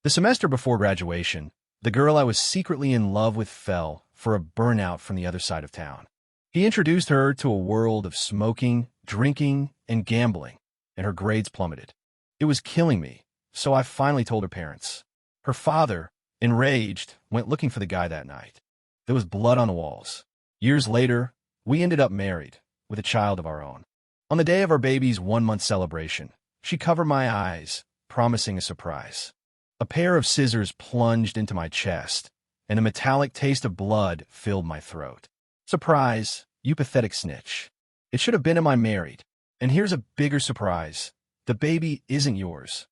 The semester before graduation, the girl I was secretly in love with fell for a burnout from the other side of town. He introduced her to a world of smoking, drinking, and gambling, and her grades plummeted. It was killing me, so I finally told her parents. Her father, enraged, went looking for the guy that night. There was blood on the walls. Years later, we ended up married, with a child of our own. On the day of our baby's 1-month celebration, she covered my eyes, promising a surprise. A pair of scissors plunged into my chest, and a metallic taste of blood filled my throat. Surprise, you pathetic snitch. It should have been am I married. And here's a bigger surprise. The baby isn't yours.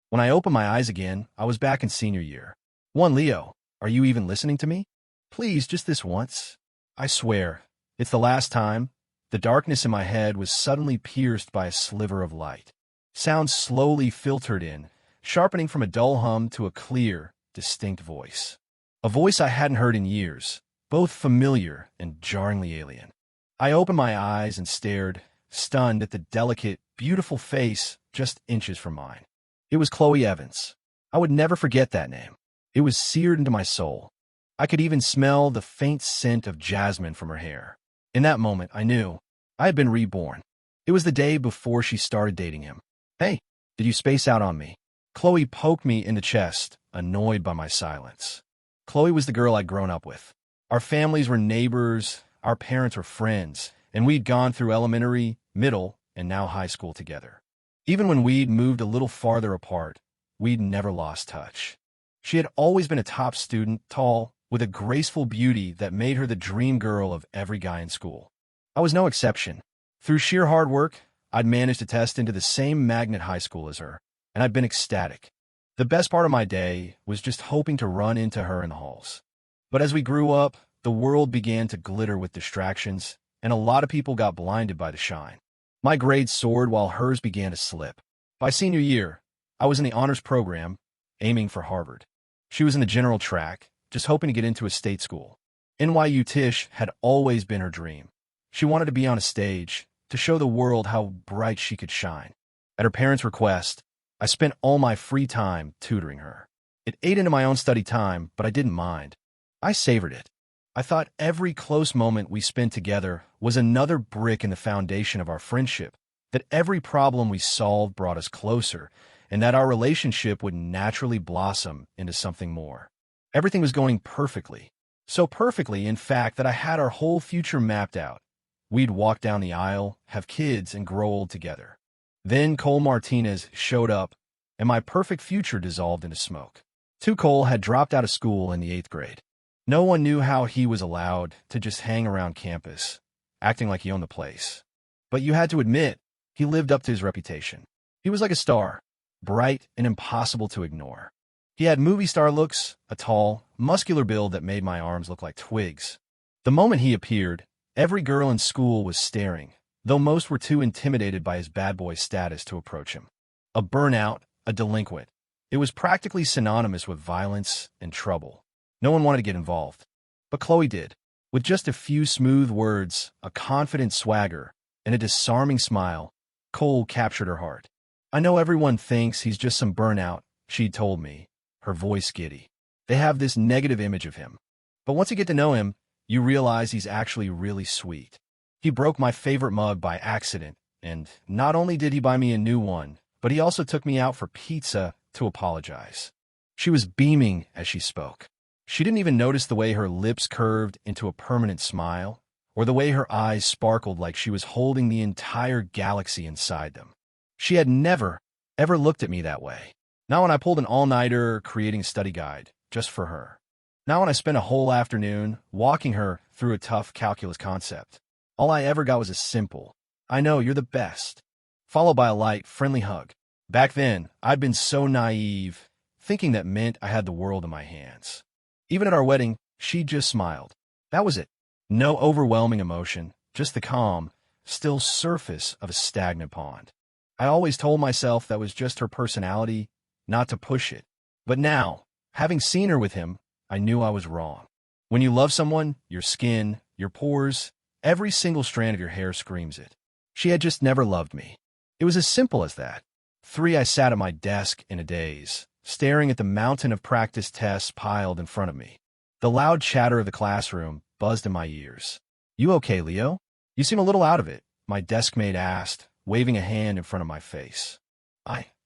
When I opened my eyes again, I was back in senior year. Leo, are you even listening to me? Please, just this once. I swear, it's the last time. The darkness in my head was suddenly pierced by a sliver of light. Sound slowly filtered in, sharpening from a dull hum to a clear, distinct voice. A voice I hadn't heard in years, both familiar and jarringly alien. I opened my eyes and stared, stunned at the delicate, beautiful face just inches from mine. It was Chloe Evans. I would never forget that name. It was seared into my soul. I could even smell the faint scent of jasmine from her hair. In that moment, I knew I had been reborn. It was the day before she started dating him. Hey, did you space out on me? Chloe poked me in the chest, annoyed by my silence. Chloe was the girl I'd grown up with. Our families were neighbors, our parents were friends, and we'd gone through elementary, middle, and now high school together. Even when we'd moved a little farther apart, we'd never lost touch. She had always been a top student, tall, with a graceful beauty that made her the dream girl of every guy in school. I was no exception. Through sheer hard work, I'd managed to test into the same magnet high school as her, and I'd been ecstatic. The best part of my day was just hoping to run into her in the halls. But as we grew up, the world began to glitter with distractions, and a lot of people got blinded by the shine. My grades soared while hers began to slip. By senior year, I was in the honors program, aiming for Harvard. She was in the general track, just hoping to get into a state school. NYU Tisch had always been her dream. She wanted to be on a stage, to show the world how bright she could shine. At her parents' request, I spent all my free time tutoring her. It ate into my own study time, but I didn't mind. I savored it. I thought every close moment we spent together was another brick in the foundation of our friendship, that every problem we solved brought us closer, and that our relationship would naturally blossom into something more. Everything was going perfectly. So perfectly, in fact, that I had our whole future mapped out. We'd walk down the aisle, have kids, and grow old together. Then Cole Martinez showed up, and my perfect future dissolved into smoke. Cole had dropped out of school in the 8th grade. No one knew how he was allowed to just hang around campus, acting like he owned the place. But you had to admit, he lived up to his reputation. He was like a star, bright and impossible to ignore. He had movie star looks, a tall, muscular build that made my arms look like twigs. The moment he appeared, every girl in school was staring, though most were too intimidated by his bad boy status to approach him. A burnout, a delinquent. It was practically synonymous with violence and trouble. No one wanted to get involved. But Chloe did. With just a few smooth words, a confident swagger, and a disarming smile, Cole captured her heart. I know everyone thinks he's just some burnout, she'd told me, her voice giddy. They have this negative image of him. But once you get to know him, you realize he's actually really sweet. He broke my favorite mug by accident, and not only did he buy me a new one, but he also took me out for pizza to apologize. She was beaming as she spoke. She didn't even notice the way her lips curved into a permanent smile, or the way her eyes sparkled like she was holding the entire galaxy inside them. She had never, ever looked at me that way. Not when I pulled an all-nighter creating a study guide, just for her. Not when I spent a whole afternoon walking her through a tough calculus concept. All I ever got was a simple, "I know, you're the best," followed by a light, friendly hug. Back then, I'd been so naive, thinking that meant I had the world in my hands. Even at our wedding, she just smiled. That was it. No overwhelming emotion, just the calm, still surface of a stagnant pond. I always told myself that was just her personality, not to push it. But now, having seen her with him, I knew I was wrong. When you love someone, your skin, your pores, every single strand of your hair screams it. She had just never loved me. It was as simple as that. I sat at my desk in a daze, staring at the mountain of practice tests piled in front of me. The loud chatter of the classroom buzzed in my ears. "You okay, Leo? You seem a little out of it," my deskmate asked, waving a hand in front of my face.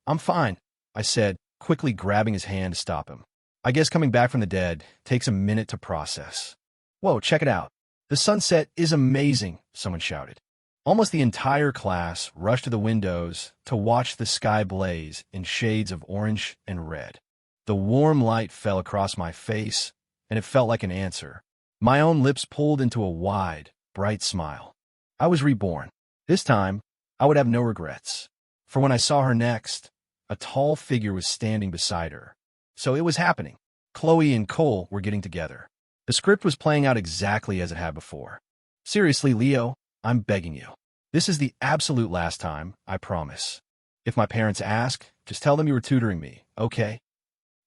I'm fine," I said, quickly grabbing his hand to stop him. "I guess coming back from the dead takes a minute to process." "Whoa, check it out. The sunset is amazing," someone shouted. Almost the entire class rushed to the windows to watch the sky blaze in shades of orange and red. The warm light fell across my face, and it felt like an answer. My own lips pulled into a wide, bright smile. I was reborn. This time, I would have no regrets. For when I saw her next, a tall figure was standing beside her. So it was happening. Chloe and Cole were getting together. The script was playing out exactly as it had before. "Seriously, Leo, I'm begging you. This is the absolute last time, I promise. If my parents ask, just tell them you were tutoring me, okay?"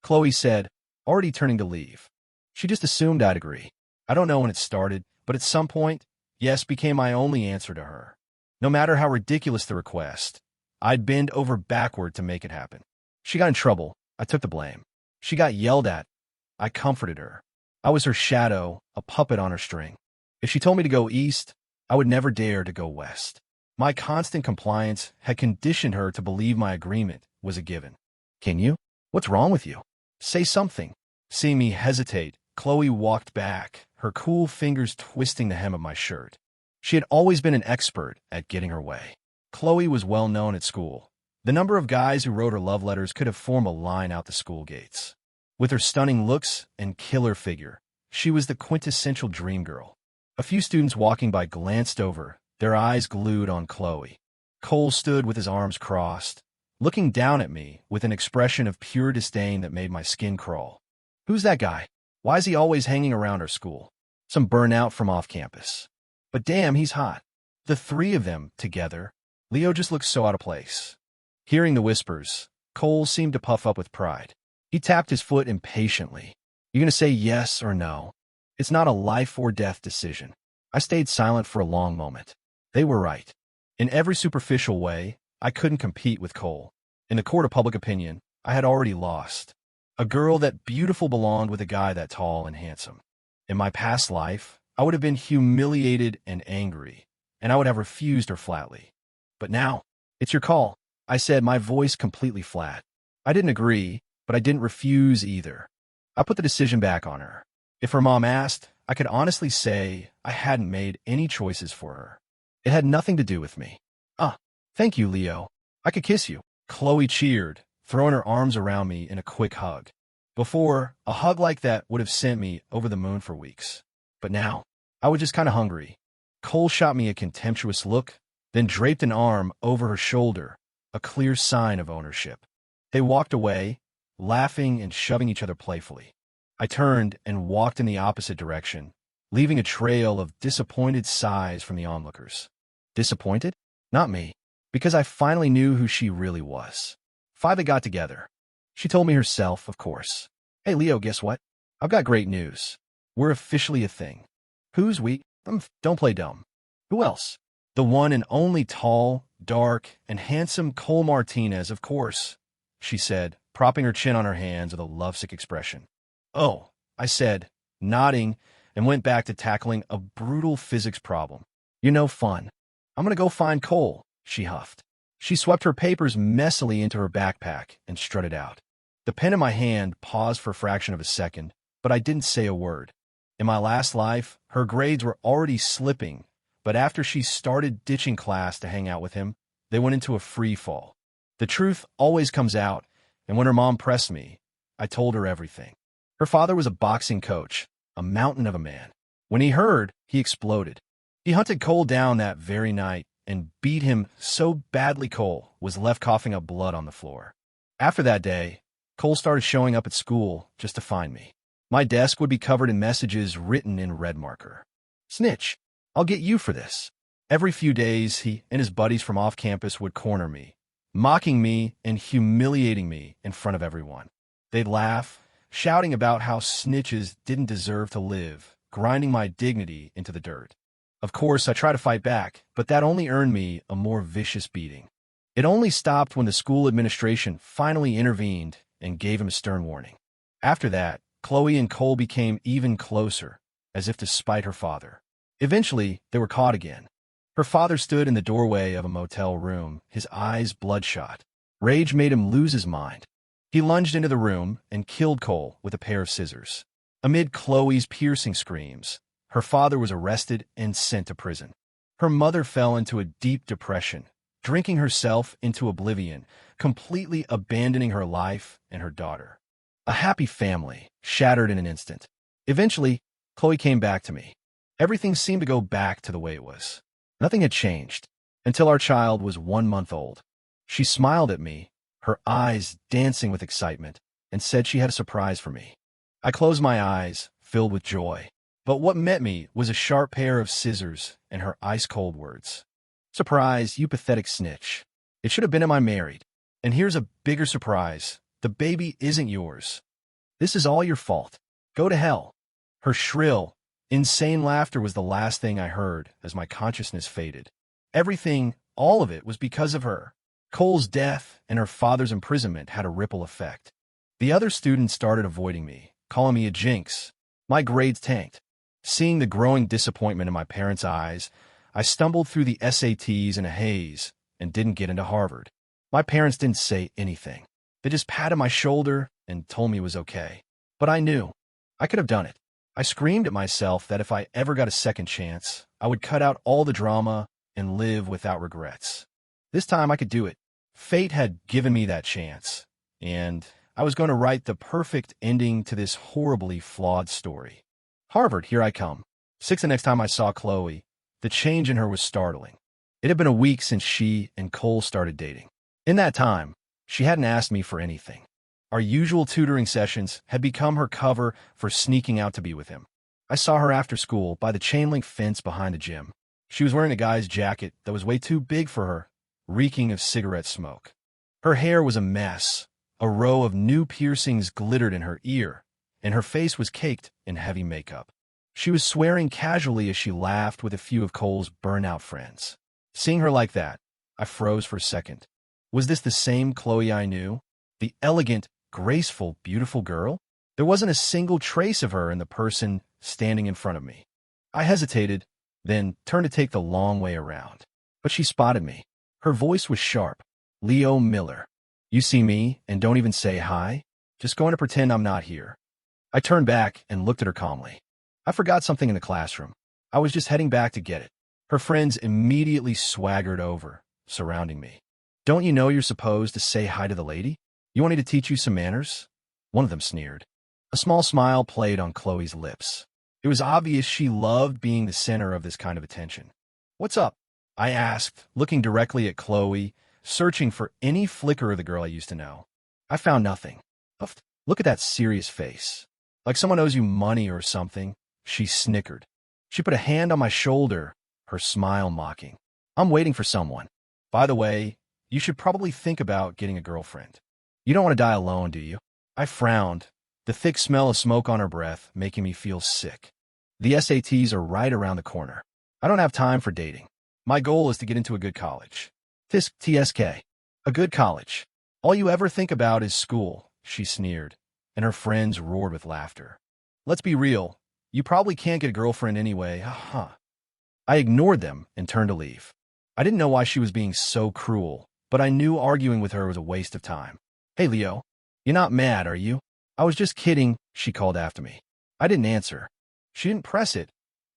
Chloe said, already turning to leave. She just assumed I'd agree. I don't know when it started, but at some point, yes became my only answer to her. No matter how ridiculous the request, I'd bend over backward to make it happen. She got in trouble. I took the blame. She got yelled at. I comforted her. I was her shadow, a puppet on her string. If she told me to go east, I would never dare to go west. My constant compliance had conditioned her to believe my agreement was a given. "Can you? What's wrong with you? Say something." Seeing me hesitate, Chloe walked back, her cool fingers twisting the hem of my shirt. She had always been an expert at getting her way. Chloe was well known at school. The number of guys who wrote her love letters could have formed a line out the school gates. With her stunning looks and killer figure, she was the quintessential dream girl. A few students walking by glanced over, their eyes glued on Chloe. Cole stood with his arms crossed, looking down at me with an expression of pure disdain that made my skin crawl. "Who's that guy? Why is he always hanging around our school? Some burnout from off campus. But damn, he's hot." The three of them together. Leo just looked so out of place. Hearing the whispers, Cole seemed to puff up with pride. He tapped his foot impatiently. "You gonna say yes or no? It's not a life or death decision." I stayed silent for a long moment. They were right. In every superficial way, I couldn't compete with Cole. In the court of public opinion, I had already lost. A girl that beautiful belonged with a guy that tall and handsome. In my past life, I would have been humiliated and angry, and I would have refused her flatly. But now, "It's your call," I said, my voice completely flat. I didn't agree, but I didn't refuse either. I put the decision back on her. If her mom asked, I could honestly say I hadn't made any choices for her. It had nothing to do with me. Thank you, Leo. I could kiss you." Chloe cheered, throwing her arms around me in a quick hug. Before, a hug like that would have sent me over the moon for weeks. But now, I was just kind of hungry. Cole shot me a contemptuous look, then draped an arm over her shoulder, a clear sign of ownership. They walked away, laughing and shoving each other playfully. I turned and walked in the opposite direction, leaving a trail of disappointed sighs from the onlookers. Disappointed? Not me, because I finally knew who she really was. Five got together. She told me herself, of course. "Hey, Leo, guess what? I've got great news. We're officially a thing." "Who's we?" Don't play dumb." "Who else?" "The one and only tall, dark, and handsome Cole Martinez, of course," she said, propping her chin on her hands with a lovesick expression. "Oh," I said, nodding, and went back to tackling a brutal physics problem. "You know, fun. I'm gonna go find Cole," she huffed. She swept her papers messily into her backpack and strutted out. The pen in my hand paused for a fraction of a second, but I didn't say a word. In my last life, her grades were already slipping, but after she started ditching class to hang out with him, they went into a free fall. The truth always comes out, and when her mom pressed me, I told her everything. Her father was a boxing coach, a mountain of a man. When he heard, he exploded. He hunted Cole down that very night and beat him so badly Cole was left coughing up blood on the floor. After that day, Cole started showing up at school just to find me. My desk would be covered in messages written in red marker. "Snitch, I'll get you for this." Every few days, he and his buddies from off campus would corner me, mocking me and humiliating me in front of everyone. They'd laugh, shouting about how snitches didn't deserve to live, grinding my dignity into the dirt. Of course, I tried to fight back, but that only earned me a more vicious beating. It only stopped when the school administration finally intervened and gave him a stern warning. After that, Chloe and Cole became even closer, as if to spite her father. Eventually, they were caught again. Her father stood in the doorway of a motel room, his eyes bloodshot. Rage made him lose his mind. He lunged into the room and killed Cole with a pair of scissors. Amid Chloe's piercing screams, her father was arrested and sent to prison. Her mother fell into a deep depression, drinking herself into oblivion, completely abandoning her life and her daughter. A happy family shattered in an instant. Eventually, Chloe came back to me. Everything seemed to go back to the way it was. Nothing had changed until our child was 1 month old. She smiled at me, her eyes dancing with excitement, and said she had a surprise for me. I closed my eyes, filled with joy. But what met me was a sharp pair of scissors and her ice-cold words. "Surprise, you pathetic snitch. It should have been him I married. And here's a bigger surprise. The baby isn't yours. This is all your fault. Go to hell." Her shrill, insane laughter was the last thing I heard as my consciousness faded. Everything, all of it, was because of her. Cole's death and her father's imprisonment had a ripple effect. The other students started avoiding me, calling me a jinx. My grades tanked. Seeing the growing disappointment in my parents' eyes, I stumbled through the SATs in a haze and didn't get into Harvard. My parents didn't say anything. They just patted my shoulder and told me it was okay. But I knew. I could have done it. I screamed at myself that if I ever got a second chance, I would cut out all the drama and live without regrets. This time I could do it. Fate had given me that chance, and I was going to write the perfect ending to this horribly flawed story. Harvard, here I come. The next time I saw Chloe, the change in her was startling. It had been a week since she and Cole started dating. In that time, she hadn't asked me for anything. Our usual tutoring sessions had become her cover for sneaking out to be with him. I saw her after school by the chain-link fence behind the gym. She was wearing a guy's jacket that was way too big for her, reeking of cigarette smoke. Her hair was a mess. A row of new piercings glittered in her ear, and her face was caked in heavy makeup. She was swearing casually as she laughed with a few of Cole's burnout friends. Seeing her like that, I froze for a second. Was this the same Chloe I knew? The elegant, graceful, beautiful girl? There wasn't a single trace of her in the person standing in front of me. I hesitated, then turned to take the long way around. But she spotted me. Her voice was sharp. "Leo Miller. You see me and don't even say hi? Just going to pretend I'm not here." I turned back and looked at her calmly. I forgot something in the classroom. I was just heading back to get it. Her friends immediately swaggered over, surrounding me. "Don't you know you're supposed to say hi to the lady? You want me to teach you some manners?" One of them sneered. A small smile played on Chloe's lips. It was obvious she loved being the center of this kind of attention. "What's up?" I asked, looking directly at Chloe, searching for any flicker of the girl I used to know. I found nothing. Huffed. "Look at that serious face. Like someone owes you money or something." She snickered. She put a hand on my shoulder, her smile mocking. "I'm waiting for someone. By the way, you should probably think about getting a girlfriend. You don't want to die alone, do you?" I frowned, the thick smell of smoke on her breath making me feel sick. "The SATs are right around the corner. I don't have time for dating. My goal is to get into a good college." TSK. A good college. All you ever think about is school," she sneered, and her friends roared with laughter. "Let's be real. You probably can't get a girlfriend anyway, huh?" I ignored them and turned to leave. I didn't know why she was being so cruel, but I knew arguing with her was a waste of time. "Hey, Leo. You're not mad, are you?" "I was just kidding," she called after me. I didn't answer. She didn't press it,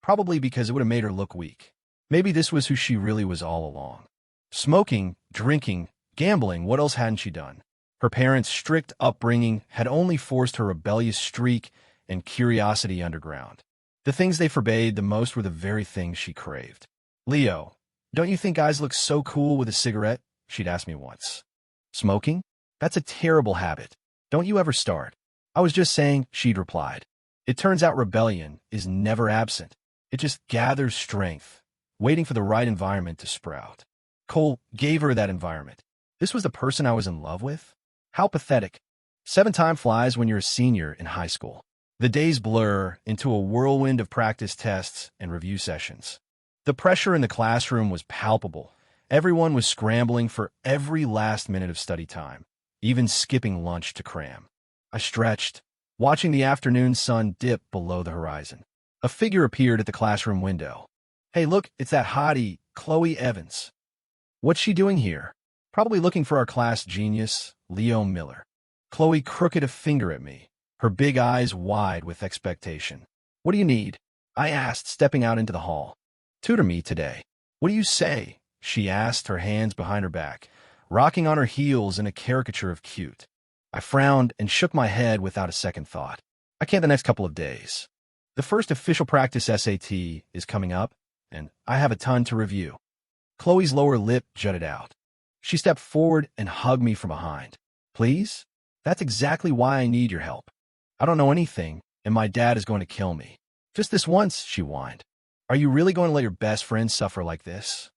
probably because it would have made her look weak. Maybe this was who she really was all along. Smoking, drinking, gambling, what else hadn't she done? Her parents' strict upbringing had only forced her rebellious streak and curiosity underground. The things they forbade the most were the very things she craved. "Leo, don't you think guys look so cool with a cigarette?" she'd asked me once. "Smoking? That's a terrible habit. Don't you ever start." "I was just saying," she'd replied. It turns out rebellion is never absent. It just gathers strength, waiting for the right environment to sprout. Cole gave her that environment. This was the person I was in love with? How pathetic. 7 time flies when you're a senior in high school. The days blur into a whirlwind of practice tests and review sessions. The pressure in the classroom was palpable. Everyone was scrambling for every last minute of study time. even skipping lunch to cram. I stretched, watching the afternoon sun dip below the horizon. A figure appeared at the classroom window. "Hey, look, it's that hottie, Chloe Evans. What's she doing here?" "Probably looking for our class genius, Leo Miller." Chloe crooked a finger at me, her big eyes wide with expectation. "What do you need?" I asked, stepping out into the hall. "Tutor me today." "What do you say?" she asked, her hands behind her back, rocking on her heels in a caricature of cute. I frowned and shook my head without a second thought. "I can't the next couple of days. The first official practice SAT is coming up, and I have a ton to review." Chloe's lower lip jutted out. She stepped forward and hugged me from behind. "Please? That's exactly why I need your help. I don't know anything, and my dad is going to kill me. Just this once," she whined. "Are you really going to let your best friend suffer like this?"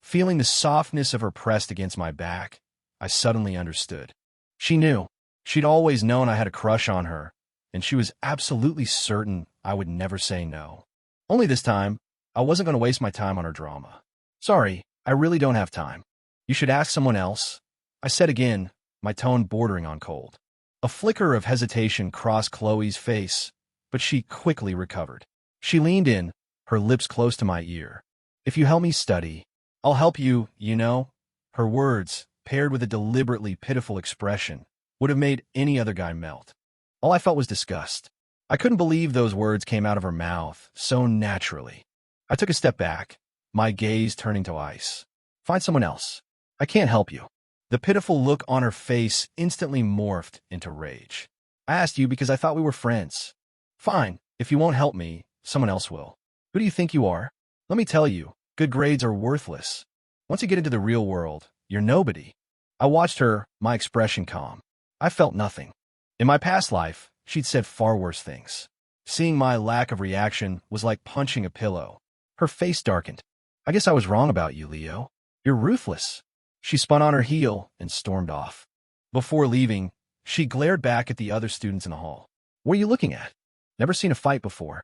Feeling the softness of her pressed against my back, I suddenly understood. She knew. She'd always known I had a crush on her, and she was absolutely certain I would never say no. Only this time, I wasn't going to waste my time on her drama. "Sorry, I really don't have time. You should ask someone else," I said again, my tone bordering on cold. A flicker of hesitation crossed Chloe's face, but she quickly recovered. She leaned in, her lips close to my ear. "If you help me study, I'll help you, you know." Her words, paired with a deliberately pitiful expression, would have made any other guy melt. All I felt was disgust. I couldn't believe those words came out of her mouth so naturally. I took a step back, my gaze turning to ice. "Find someone else. I can't help you." The pitiful look on her face instantly morphed into rage. "I asked you because I thought we were friends." "Fine, if you won't help me, someone else will." "Who do you think you are? Let me tell you, good grades are worthless. Once you get into the real world, you're nobody." I watched her, my expression calm. I felt nothing. In my past life, she'd said far worse things. Seeing my lack of reaction was like punching a pillow. Her face darkened. "I guess I was wrong about you, Leo. You're ruthless." She spun on her heel and stormed off. Before leaving, she glared back at the other students in the hall. "What are you looking at? Never seen a fight before."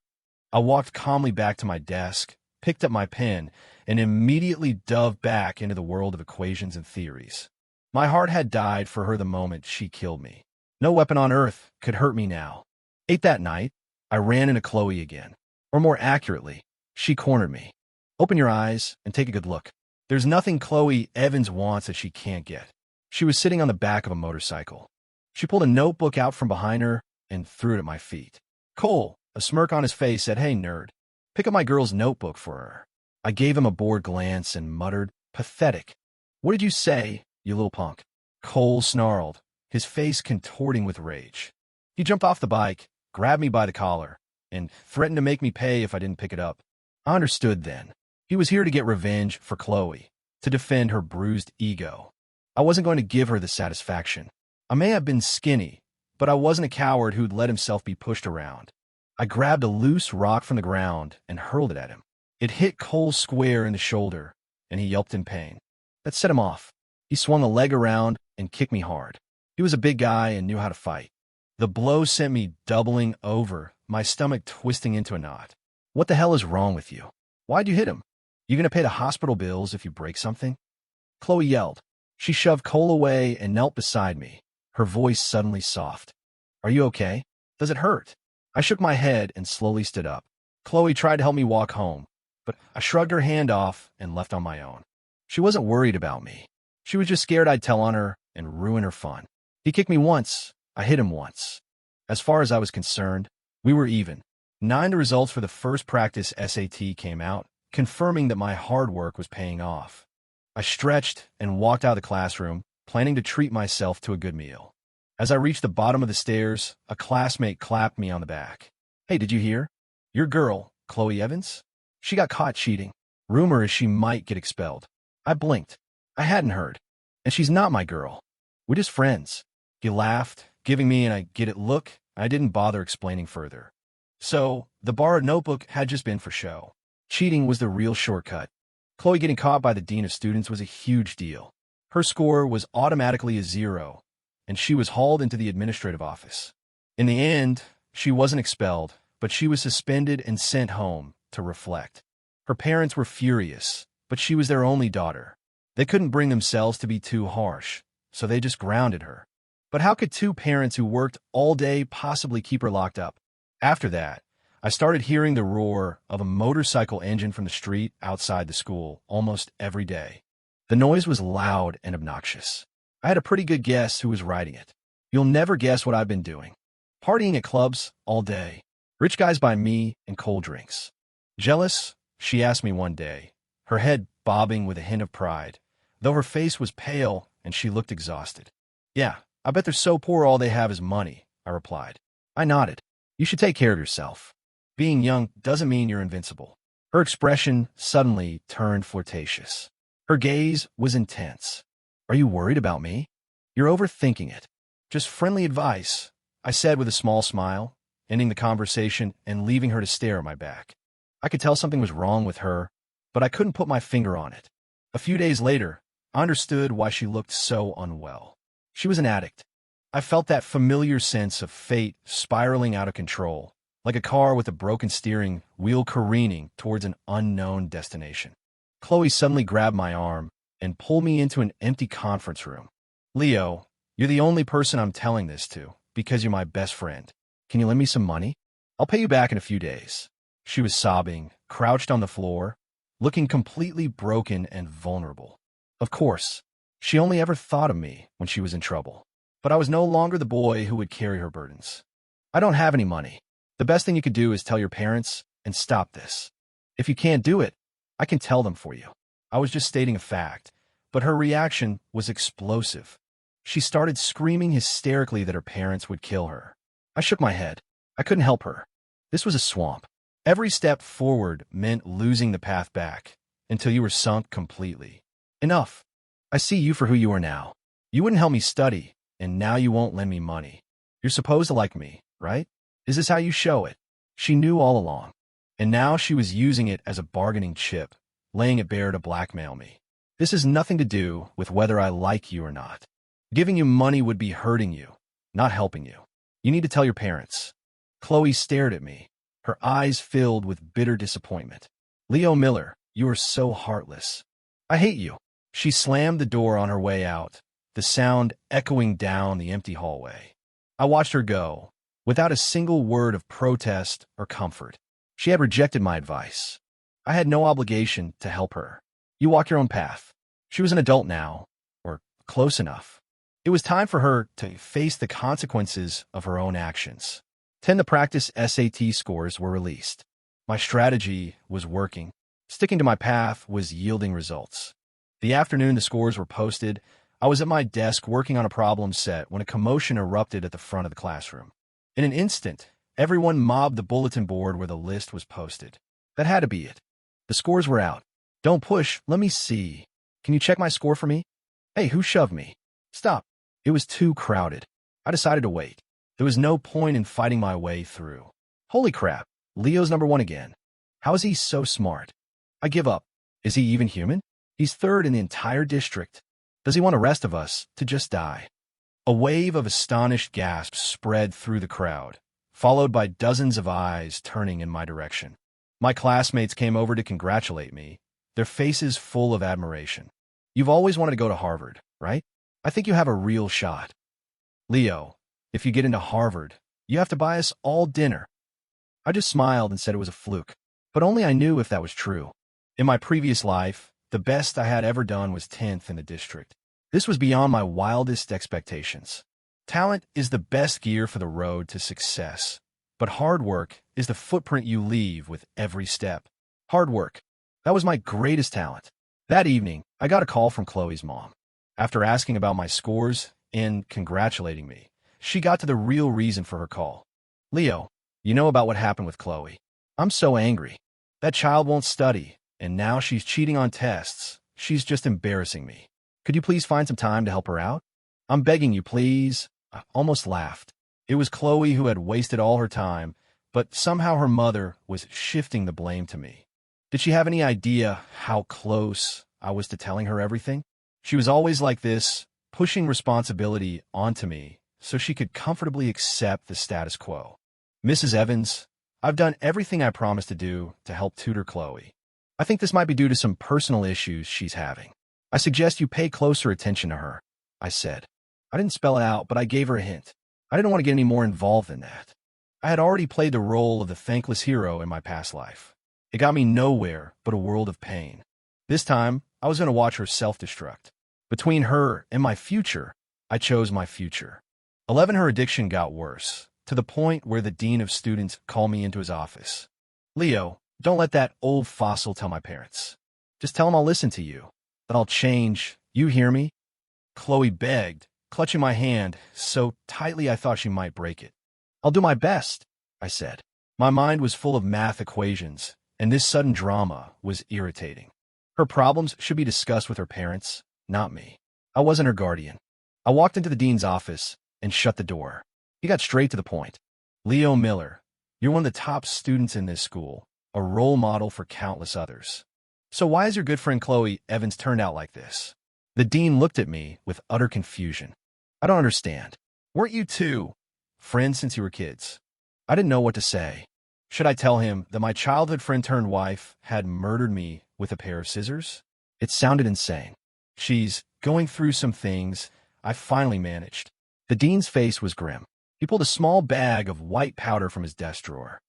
I walked calmly back to my desk, picked up my pen, and immediately dove back into the world of equations and theories. My heart had died for her the moment she killed me. No weapon on earth could hurt me now. That night, I ran into Chloe again. Or more accurately, she cornered me. "Open your eyes and take a good look. There's nothing Chloe Evans wants that she can't get." She was sitting on the back of a motorcycle. She pulled a notebook out from behind her and threw it at my feet. Cole, a smirk on his face, said, "Hey, nerd, pick up my girl's notebook for her." I gave him a bored glance and muttered, "Pathetic." "What did you say, you little punk?" Cole snarled, his face contorting with rage. He jumped off the bike, grabbed me by the collar, and threatened to make me pay if I didn't pick it up. I understood then. He was here to get revenge for Chloe, to defend her bruised ego. I wasn't going to give her the satisfaction. I may have been skinny, but I wasn't a coward who'd let himself be pushed around. I grabbed a loose rock from the ground and hurled it at him. It hit Cole square in the shoulder, and he yelped in pain. That set him off. He swung a leg around and kicked me hard. He was a big guy and knew how to fight. The blow sent me doubling over, my stomach twisting into a knot. "What the hell is wrong with you? Why'd you hit him? You gonna pay the hospital bills if you break something?" Chloe yelled. She shoved Cole away and knelt beside me, her voice suddenly soft. "Are you okay? Does it hurt?" I shook my head and slowly stood up. Chloe tried to help me walk home, but I shrugged her hand off and left on my own. She wasn't worried about me. She was just scared I'd tell on her and ruin her fun. He kicked me once. I hit him once. As far as I was concerned, we were even. 9 the results for the first practice SAT came out, confirming that my hard work was paying off. I stretched and walked out of the classroom, planning to treat myself to a good meal. As I reached the bottom of the stairs, a classmate clapped me on the back. "Hey, did you hear? Your girl, Chloe Evans? She got caught cheating. Rumor is she might get expelled." I blinked. I hadn't heard. "And she's not my girl. We're just friends." He laughed, giving me an "I get it" look. I didn't bother explaining further. So, the borrowed notebook had just been for show. Cheating was the real shortcut. Chloe getting caught by the dean of students was a huge deal. Her score was automatically a 0, and she was hauled into the administrative office. In the end, she wasn't expelled, but she was suspended and sent home to reflect. Her parents were furious, but she was their only daughter. They couldn't bring themselves to be too harsh, so they just grounded her. But how could two parents who worked all day possibly keep her locked up? After that, I started hearing the roar of a motorcycle engine from the street outside the school almost every day. The noise was loud and obnoxious. I had a pretty good guess who was riding it. You'll never guess what I've been doing. Partying at clubs all day. Rich guys buy me and cold drinks. Jealous? She asked me one day, her head bobbing with a hint of pride, though her face was pale and she looked exhausted. Yeah, I bet they're so poor all they have is money, I replied. I nodded. You should take care of yourself. Being young doesn't mean you're invincible. Her expression suddenly turned flirtatious. Her gaze was intense. Are you worried about me? You're overthinking it. Just friendly advice, I said with a small smile, ending the conversation and leaving her to stare at my back. I could tell something was wrong with her, but I couldn't put my finger on it. A few days later, I understood why she looked so unwell. She was an addict. I felt that familiar sense of fate spiraling out of control, like a car with a broken steering wheel careening towards an unknown destination. Chloe suddenly grabbed my arm and pulled me into an empty conference room. Leo, you're the only person I'm telling this to because you're my best friend. Can you lend me some money? I'll pay you back in a few days. She was sobbing, crouched on the floor, looking completely broken and vulnerable. Of course, she only ever thought of me when she was in trouble. But I was no longer the boy who would carry her burdens. I don't have any money. The best thing you could do is tell your parents and stop this. If you can't do it, I can tell them for you. I was just stating a fact, but her reaction was explosive. She started screaming hysterically that her parents would kill her. I shook my head. I couldn't help her. This was a swamp. Every step forward meant losing the path back until you were sunk completely. Enough. I see you for who you are now. You wouldn't help me study, and now you won't lend me money. You're supposed to like me, right? Is this how you show it? She knew all along, and now she was using it as a bargaining chip, laying it bare to blackmail me. This has nothing to do with whether I like you or not. Giving you money would be hurting you, not helping you. You need to tell your parents. Chloe stared at me, her eyes filled with bitter disappointment. Leo Miller, you are so heartless. I hate you. She slammed the door on her way out, the sound echoing down the empty hallway. I watched her go, without a single word of protest or comfort. She had rejected my advice. I had no obligation to help her. You walk your own path. She was an adult now, or close enough. It was time for her to face the consequences of her own actions. 10 to practice SAT scores were released. My strategy was working. Sticking to my path was yielding results. The afternoon the scores were posted, I was at my desk working on a problem set when a commotion erupted at the front of the classroom. In an instant, everyone mobbed the bulletin board where the list was posted. That had to be it. The scores were out. Don't push, let me see. Can you check my score for me? Hey, who shoved me? Stop. It was too crowded. I decided to wait. There was no point in fighting my way through. Holy crap, Leo's number 1 again. How is he so smart? I give up. Is he even human? He's third in the entire district. Does he want the rest of us to just die? A wave of astonished gasps spread through the crowd, followed by dozens of eyes turning in my direction. My classmates came over to congratulate me, their faces full of admiration. You've always wanted to go to Harvard, right? I think you have a real shot. Leo, if you get into Harvard, you have to buy us all dinner. I just smiled and said it was a fluke, but only I knew if that was true. In my previous life, the best I had ever done was 10th in the district. This was beyond my wildest expectations. Talent is the best gear for the road to success, but hard work is the footprint you leave with every step. Hard work. That was my greatest talent. That evening, I got a call from Chloe's mom. After asking about my scores and congratulating me, she got to the real reason for her call. Leo, you know about what happened with Chloe. I'm so angry. That child won't study, and now she's cheating on tests. She's just embarrassing me. Could you please find some time to help her out? I'm begging you, please. I almost laughed. It was Chloe who had wasted all her time, but somehow her mother was shifting the blame to me. Did she have any idea how close I was to telling her everything? She was always like this, pushing responsibility onto me so she could comfortably accept the status quo. Mrs. Evans, I've done everything I promised to do to help tutor Chloe. I think this might be due to some personal issues she's having. I suggest you pay closer attention to her, I said. I didn't spell it out, but I gave her a hint. I didn't want to get any more involved than that. I had already played the role of the thankless hero in my past life. It got me nowhere but a world of pain. This time, I was going to watch her self-destruct. Between her and my future, I chose my future. 11, her addiction got worse, to the point where the dean of students called me into his office. Leo, don't let that old fossil tell my parents. Just tell him I'll listen to you, that I'll change. You hear me? Chloe begged, clutching my hand so tightly I thought she might break it. I'll do my best, I said. My mind was full of math equations, and this sudden drama was irritating. Her problems should be discussed with her parents, not me. I wasn't her guardian. I walked into the dean's office and shut the door. He got straight to the point. Leo Miller, you're one of the top students in this school, a role model for countless others. So why has your good friend Chloe Evans turned out like this? The dean looked at me with utter confusion. I don't understand. Weren't you two friends since you were kids? I didn't know what to say. Should I tell him that my childhood friend turned wife had murdered me with a pair of scissors? It sounded insane. She's going through some things. I finally managed. The dean's face was grim. He pulled a small bag of white powder from his desk drawer.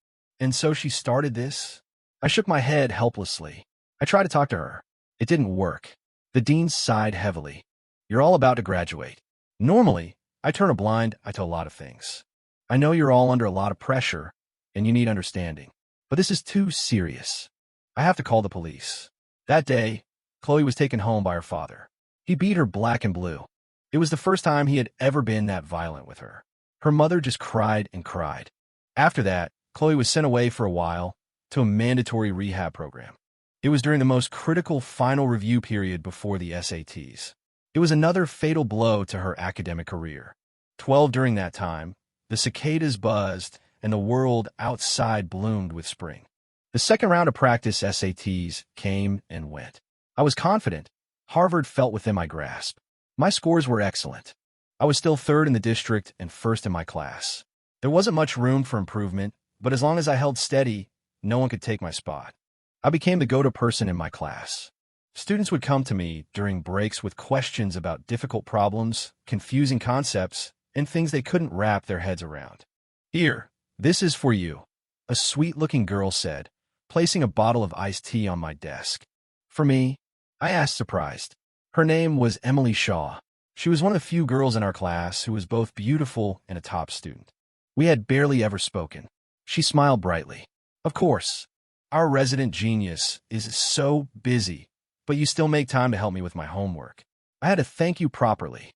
And so she started this? I shook my head helplessly. I tried to talk to her. It didn't work. The dean sighed heavily. You're all about to graduate. Normally, I turn a blind eye to a lot of things. I know you're all under a lot of pressure, and you need understanding. But this is too serious. I have to call the police. That day, Chloe was taken home by her father. He beat her black and blue. It was the first time he had ever been that violent with her. Her mother just cried and cried. After that, Chloe was sent away for a while to a mandatory rehab program. It was during the most critical final review period before the SATs. It was another fatal blow to her academic career. 12 during that time, the cicadas buzzed and the world outside bloomed with spring. The second round of practice SATs came and went. I was confident. Harvard felt within my grasp. My scores were excellent. I was still third in the district and first in my class. There wasn't much room for improvement, but as long as I held steady, no one could take my spot. I became the go-to person in my class. Students would come to me during breaks with questions about difficult problems, confusing concepts, and things they couldn't wrap their heads around. Here, this is for you, a sweet-looking girl said, placing a bottle of iced tea on my desk. For me? I asked, surprised. Her name was Emily Shaw. She was one of the few girls in our class who was both beautiful and a top student. We had barely ever spoken. She smiled brightly. Of course. Our resident genius is so busy, but you still make time to help me with my homework. I had to thank you properly.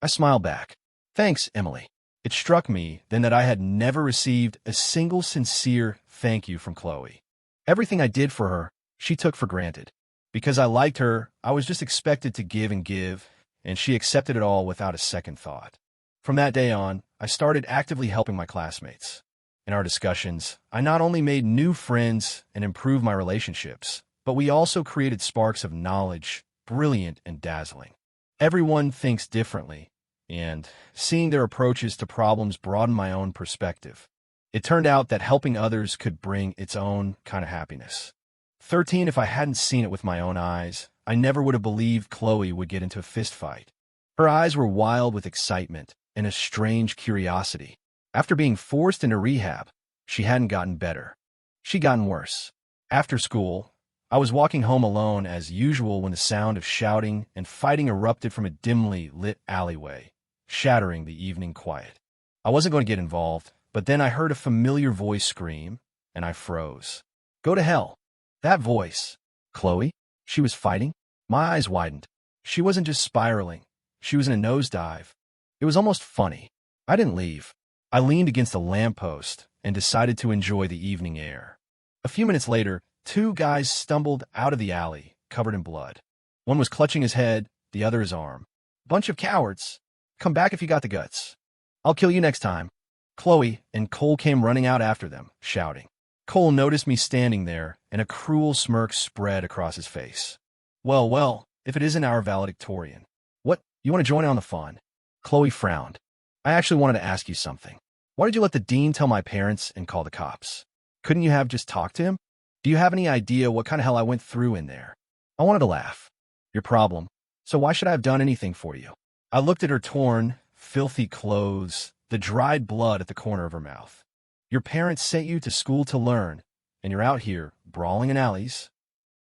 I smiled back. Thanks, Emily. It struck me then that I had never received a single sincere thank you from Chloe. Everything I did for her, she took for granted. Because I liked her, I was just expected to give, and she accepted it all without a second thought. From that day on, I started actively helping my classmates. In our discussions, I not only made new friends and improved my relationships, but we also created sparks of knowledge, brilliant and dazzling. Everyone thinks differently, and seeing their approaches to problems broadened my own perspective. It turned out that helping others could bring its own kind of happiness. 13, if I hadn't seen it with my own eyes, I never would have believed Chloe would get into a fist fight. Her eyes were wild with excitement and a strange curiosity. After being forced into rehab, she hadn't gotten better. She'd gotten worse. After school, I was walking home alone as usual when the sound of shouting and fighting erupted from a dimly lit alleyway, shattering the evening quiet. I wasn't going to get involved, but then I heard a familiar voice scream, and I froze. Go to hell. That voice. Chloe? She was fighting? My eyes widened. She wasn't just spiraling. She was in a nosedive. It was almost funny. I didn't leave. I leaned against a lamppost and decided to enjoy the evening air. A few minutes later, two guys stumbled out of the alley, covered in blood. One was clutching his head, the other his arm. Bunch of cowards. Come back if you got the guts. I'll kill you next time. Chloe and Cole came running out after them, shouting. Cole noticed me standing there, and a cruel smirk spread across his face. Well, if it isn't our valedictorian. What, you want to join in on the fun? Chloe frowned. I actually wanted to ask you something. Why did you let the dean tell my parents and call the cops? Couldn't you have just talked to him? Do you have any idea what kind of hell I went through in there? I wanted to laugh. Your problem. So why should I have done anything for you? I looked at her torn, filthy clothes, the dried blood at the corner of her mouth. Your parents sent you to school to learn, and you're out here brawling in alleys?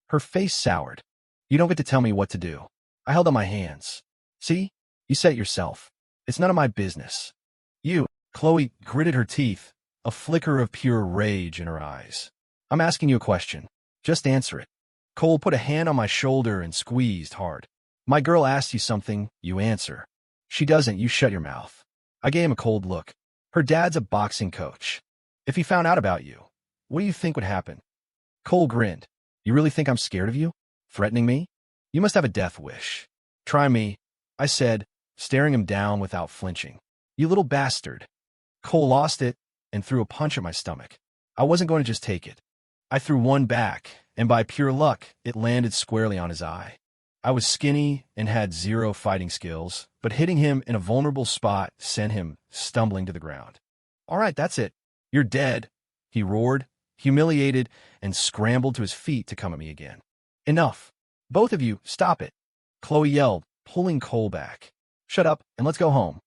Her face soured. You don't get to tell me what to do. I held out my hands. See? You said it yourself. It's none of my business. Chloe gritted her teeth, a flicker of pure rage in her eyes. I'm asking you a question. Just answer it. Cole put a hand on my shoulder and squeezed hard. My girl asks you something, you answer. She doesn't, you shut your mouth. I gave him a cold look. Her dad's a boxing coach. If he found out about you, what do you think would happen? Cole grinned. You really think I'm scared of you? Threatening me? You must have a death wish. Try me, I said, staring him down without flinching. You little bastard. Cole lost it and threw a punch at my stomach. I wasn't going to just take it. I threw one back, and by pure luck, it landed squarely on his eye. I was skinny and had zero fighting skills, but hitting him in a vulnerable spot sent him stumbling to the ground. All right, that's it. You're dead, he roared, humiliated, and scrambled to his feet to come at me again. Enough. Both of you, stop it. Chloe yelled, pulling Cole back. Shut up, and let's go home.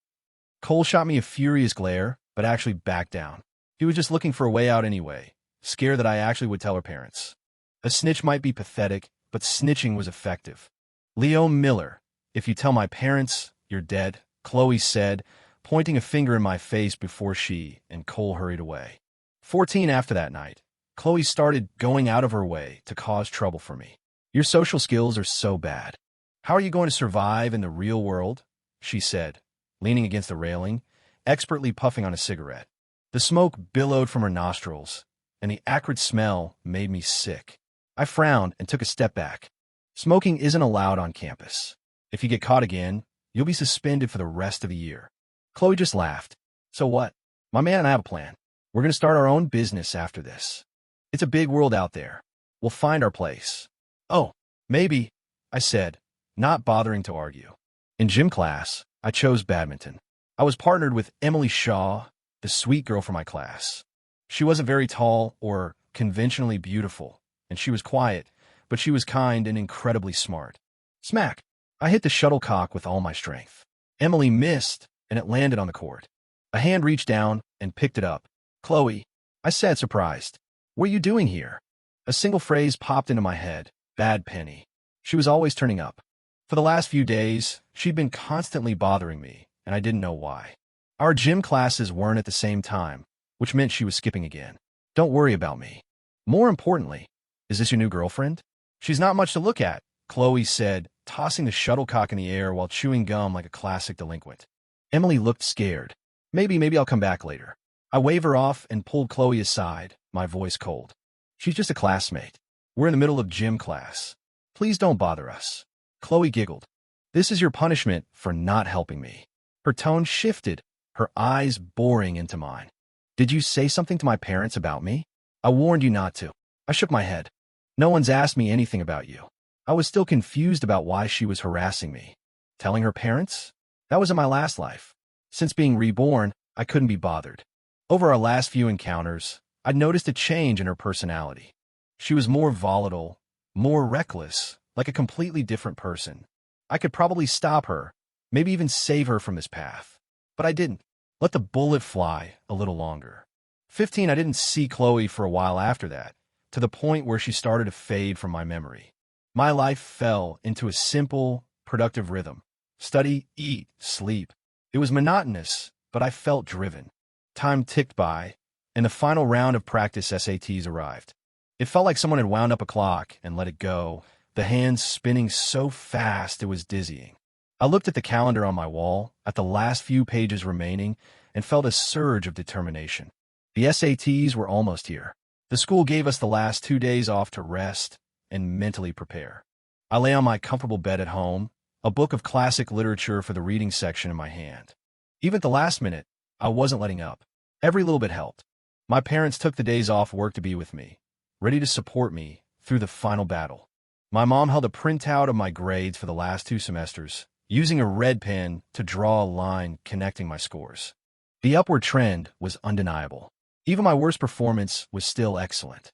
Cole shot me a furious glare, but actually backed down. He was just looking for a way out anyway, scared that I actually would tell her parents. A snitch might be pathetic, but snitching was effective. Leo Miller, if you tell my parents, you're dead, Chloe said, pointing a finger in my face before she and Cole hurried away. 14 after that night, Chloe started going out of her way to cause trouble for me. Your social skills are so bad. How are you going to survive in the real world? She said, leaning against the railing, expertly puffing on a cigarette. The smoke billowed from her nostrils, and the acrid smell made me sick. I frowned and took a step back. Smoking isn't allowed on campus. If you get caught again, you'll be suspended for the rest of the year. Chloe just laughed. So what? My man and I have a plan. We're going to start our own business after this. It's a big world out there. We'll find our place. Oh, maybe, I said, not bothering to argue. In gym class, I chose badminton. I was partnered with Emily Shaw, the sweet girl from my class. She wasn't very tall or conventionally beautiful, and she was quiet, but she was kind and incredibly smart. Smack! I hit the shuttlecock with all my strength. Emily missed, and it landed on the court. A hand reached down and picked it up. Chloe, I said, surprised. What are you doing here? A single phrase popped into my head. Bad Penny. She was always turning up. For the last few days, she'd been constantly bothering me, and I didn't know why. Our gym classes weren't at the same time, which meant she was skipping again. Don't worry about me. More importantly, is this your new girlfriend? She's not much to look at, Chloe said, tossing the shuttlecock in the air while chewing gum like a classic delinquent. Emily looked scared. Maybe I'll come back later. I waved her off and pulled Chloe aside, my voice cold. She's just a classmate. We're in the middle of gym class. Please don't bother us. Chloe giggled. This is your punishment for not helping me. Her tone shifted, her eyes boring into mine. Did you say something to my parents about me? I warned you not to. I shook my head. No one's asked me anything about you. I was still confused about why she was harassing me. Telling her parents? That was in my last life. Since being reborn, I couldn't be bothered. Over our last few encounters, I'd noticed a change in her personality. She was more volatile, more reckless, like a completely different person. I could probably stop her, maybe even save her from this path. But I didn't. Let the bullet fly a little longer. 15, I didn't see Chloe for a while after that, to the point where she started to fade from my memory. My life fell into a simple, productive rhythm. Study, eat, sleep. It was monotonous, but I felt driven. Time ticked by, and the final round of practice SATs arrived. It felt like someone had wound up a clock and let it go, the hands spinning so fast it was dizzying. I looked at the calendar on my wall, at the last few pages remaining, and felt a surge of determination. The SATs were almost here. The school gave us the last 2 days off to rest and mentally prepare. I lay on my comfortable bed at home, a book of classic literature for the reading section in my hand. Even at the last minute, I wasn't letting up. Every little bit helped. My parents took the days off work to be with me, ready to support me through the final battle. My mom held a printout of my grades for the last 2 semesters, using a red pen to draw a line connecting my scores. The upward trend was undeniable. Even my worst performance was still excellent.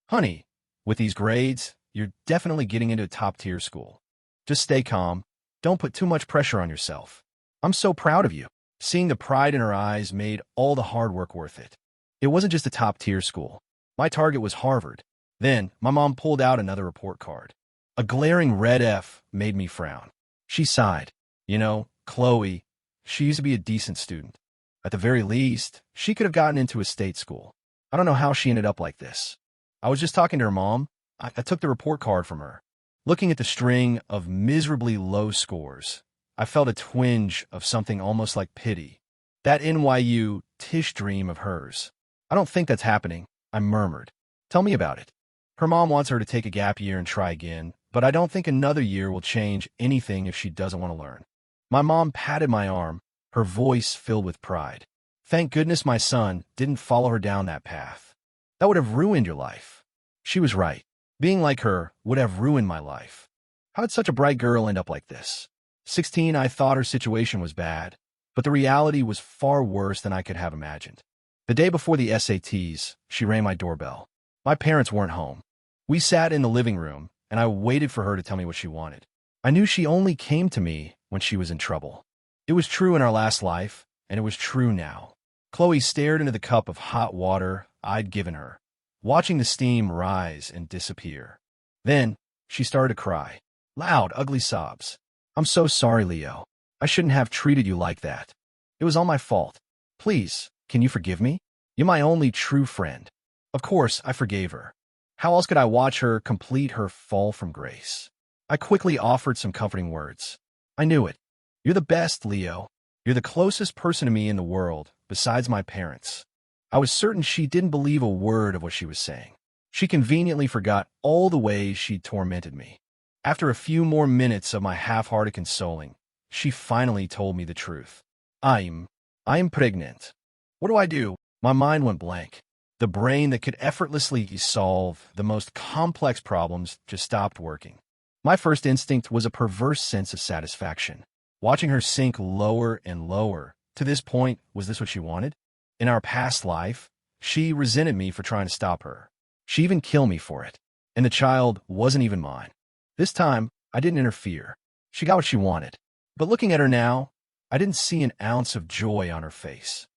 Honey, with these grades, you're definitely getting into a top-tier school. Just stay calm. Don't put too much pressure on yourself. I'm so proud of you. Seeing the pride in her eyes made all the hard work worth it. It wasn't just a top-tier school. My target was Harvard. Then, my mom pulled out another report card. A glaring red F made me frown. She sighed. You know, Chloe, she used to be a decent student. At the very least, she could have gotten into a state school. I don't know how she ended up like this. I was just talking to her mom. I took the report card from her. Looking at the string of miserably low scores, I felt a twinge of something almost like pity. That NYU Tish dream of hers. I don't think that's happening, I murmured. Tell me about it. Her mom wants her to take a gap year and try again, but I don't think another year will change anything if she doesn't want to learn. My mom patted my arm, her voice filled with pride. Thank goodness my son didn't follow her down that path. That would have ruined your life. She was right. Being like her would have ruined my life. How did such a bright girl end up like this? 16, I thought her situation was bad, but the reality was far worse than I could have imagined. The day before the SATs, she rang my doorbell. My parents weren't home. We sat in the living room, and I waited for her to tell me what she wanted. I knew she only came to me when she was in trouble. It was true in our last life, and it was true now. Chloe stared into the cup of hot water I'd given her, watching the steam rise and disappear. Then, she started to cry. Loud, ugly sobs. I'm so sorry, Leo. I shouldn't have treated you like that. It was all my fault. Please, can you forgive me? You're my only true friend. Of course, I forgave her. How else could I watch her complete her fall from grace? I quickly offered some comforting words. I knew it. You're the best, Leo. You're the closest person to me in the world, besides my parents. I was certain she didn't believe a word of what she was saying. She conveniently forgot all the ways she'd tormented me. After a few more minutes of my half-hearted consoling, she finally told me the truth. I'm pregnant. What do I do? My mind went blank. The brain that could effortlessly solve the most complex problems just stopped working. My first instinct was a perverse sense of satisfaction. Watching her sink lower and lower. To this point, was this what she wanted? In our past life, she resented me for trying to stop her. She even killed me for it. And the child wasn't even mine. This time, I didn't interfere. She got what she wanted. But looking at her now, I didn't see an ounce of joy on her face.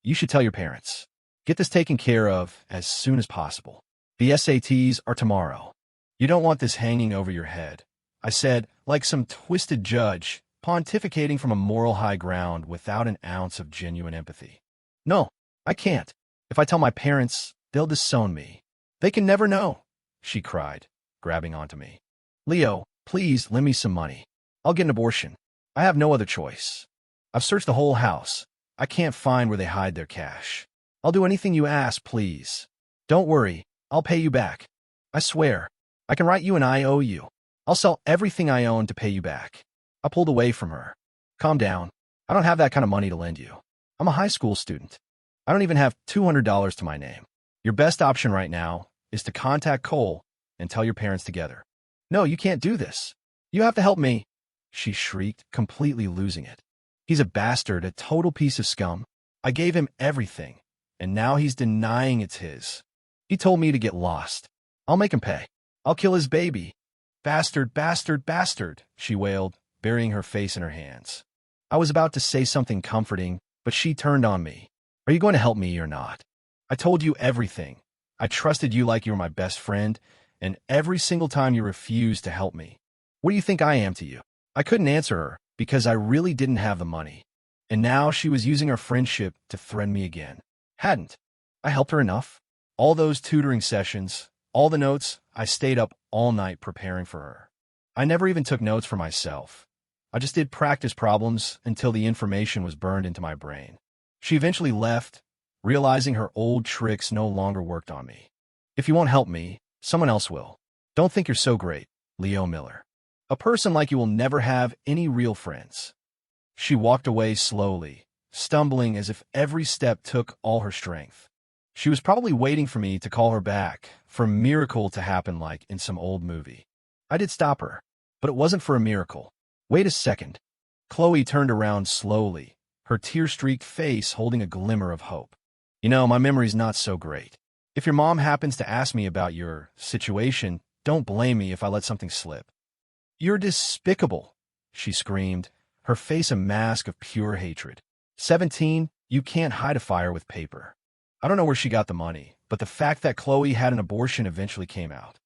You should tell your parents. Get this taken care of as soon as possible. The SATs are tomorrow. You don't want this hanging over your head, I said, like some twisted judge, pontificating from a moral high ground without an ounce of genuine empathy. No, I can't. If I tell my parents, they'll disown me. They can never know, she cried, grabbing onto me. Leo, please lend me some money. I'll get an abortion. I have no other choice. I've searched the whole house. I can't find where they hide their cash. I'll do anything you ask, please. Don't worry, I'll pay you back. I swear, I can write you an IOU. I'll sell everything I own to pay you back. I pulled away from her. Calm down. I don't have that kind of money to lend you. I'm a high school student. I don't even have $200 to my name. Your best option right now is to contact Cole and tell your parents together. No, you can't do this. You have to help me, she shrieked, completely losing it. He's a bastard, a total piece of scum. I gave him everything, and now he's denying it's his. He told me to get lost. I'll make him pay. I'll kill his baby. Bastard, bastard, bastard, she wailed, burying her face in her hands. I was about to say something comforting, but she turned on me. Are you going to help me or not? I told you everything. I trusted you like you were my best friend, and every single time you refused to help me. What do you think I am to you? I couldn't answer her because I really didn't have the money. And now she was using our friendship to threaten me again. Hadn't I helped her enough? All those tutoring sessions, all the notes, I stayed up all night preparing for her. I never even took notes for myself. I just did practice problems until the information was burned into my brain. She eventually left, realizing her old tricks no longer worked on me. If you won't help me, someone else will. Don't think you're so great, Leo Miller. A person like you will never have any real friends. She walked away slowly, stumbling as if every step took all her strength. She was probably waiting for me to call her back, for a miracle to happen like in some old movie. I did stop her, but it wasn't for a miracle. Wait a second. Chloe turned around slowly, her tear-streaked face holding a glimmer of hope. You know, my memory's not so great. If your mom happens to ask me about your situation, don't blame me if I let something slip. You're despicable, she screamed, her face a mask of pure hatred. 17, you can't hide a fire with paper. I don't know where she got the money, but the fact that Chloe had an abortion eventually came out.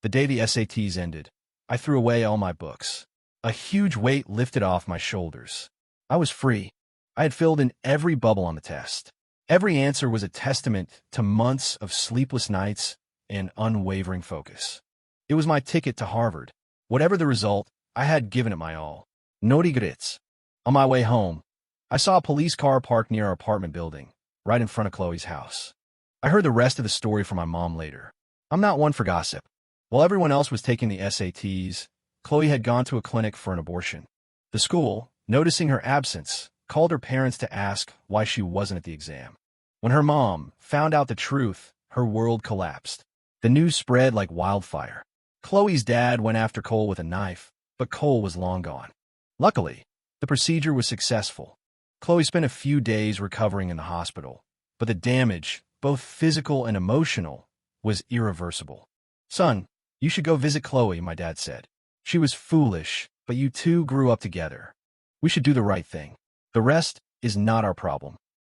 The day the SATs ended, I threw away all my books. A huge weight lifted off my shoulders. I was free. I had filled in every bubble on the test. Every answer was a testament to months of sleepless nights and unwavering focus. It was my ticket to Harvard. Whatever the result, I had given it my all. No regrets. On my way home, I saw a police car parked near our apartment building, right in front of Chloe's house. I heard the rest of the story from my mom later. I'm not one for gossip. While everyone else was taking the SATs, Chloe had gone to a clinic for an abortion. The school, noticing her absence, called her parents to ask why she wasn't at the exam. When her mom found out the truth, her world collapsed. The news spread like wildfire. Chloe's dad went after Cole with a knife, but Cole was long gone. Luckily, the procedure was successful. Chloe spent a few days recovering in the hospital, but the damage, both physical and emotional, was irreversible. Son, you should go visit Chloe, my dad said. She was foolish, but you two grew up together. We should do the right thing. The rest is not our problem.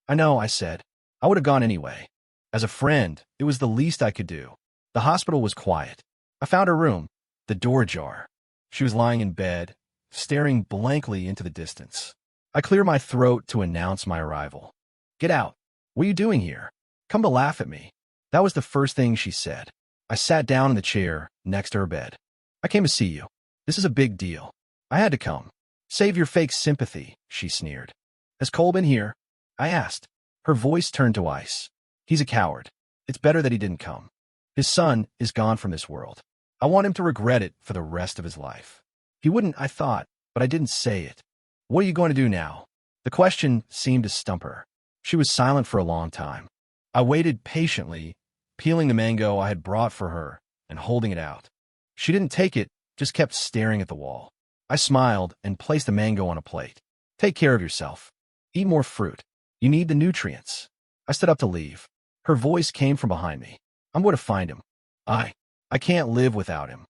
I know, I said. I would have gone anyway. As a friend, it was the least I could do. The hospital was quiet. I found her room, the door ajar. She was lying in bed, staring blankly into the distance. I cleared my throat to announce my arrival. Get out. What are you doing here? Come to laugh at me. That was the first thing she said. I sat down in the chair next to her bed. I came to see you. This is a big deal. I had to come. Save your fake sympathy, she sneered. Has Cole been here? I asked. Her voice turned to ice. He's a coward. It's better that he didn't come. His son is gone from this world. I want him to regret it for the rest of his life. He wouldn't, I thought, but I didn't say it. What are you going to do now? The question seemed to stump her. She was silent for a long time. I waited patiently, peeling the mango I had brought for her and holding it out. She didn't take it, just kept staring at the wall. I smiled and placed the mango on a plate. Take care of yourself. Eat more fruit. You need the nutrients. I stood up to leave. Her voice came from behind me. I'm going to find him. I can't live without him.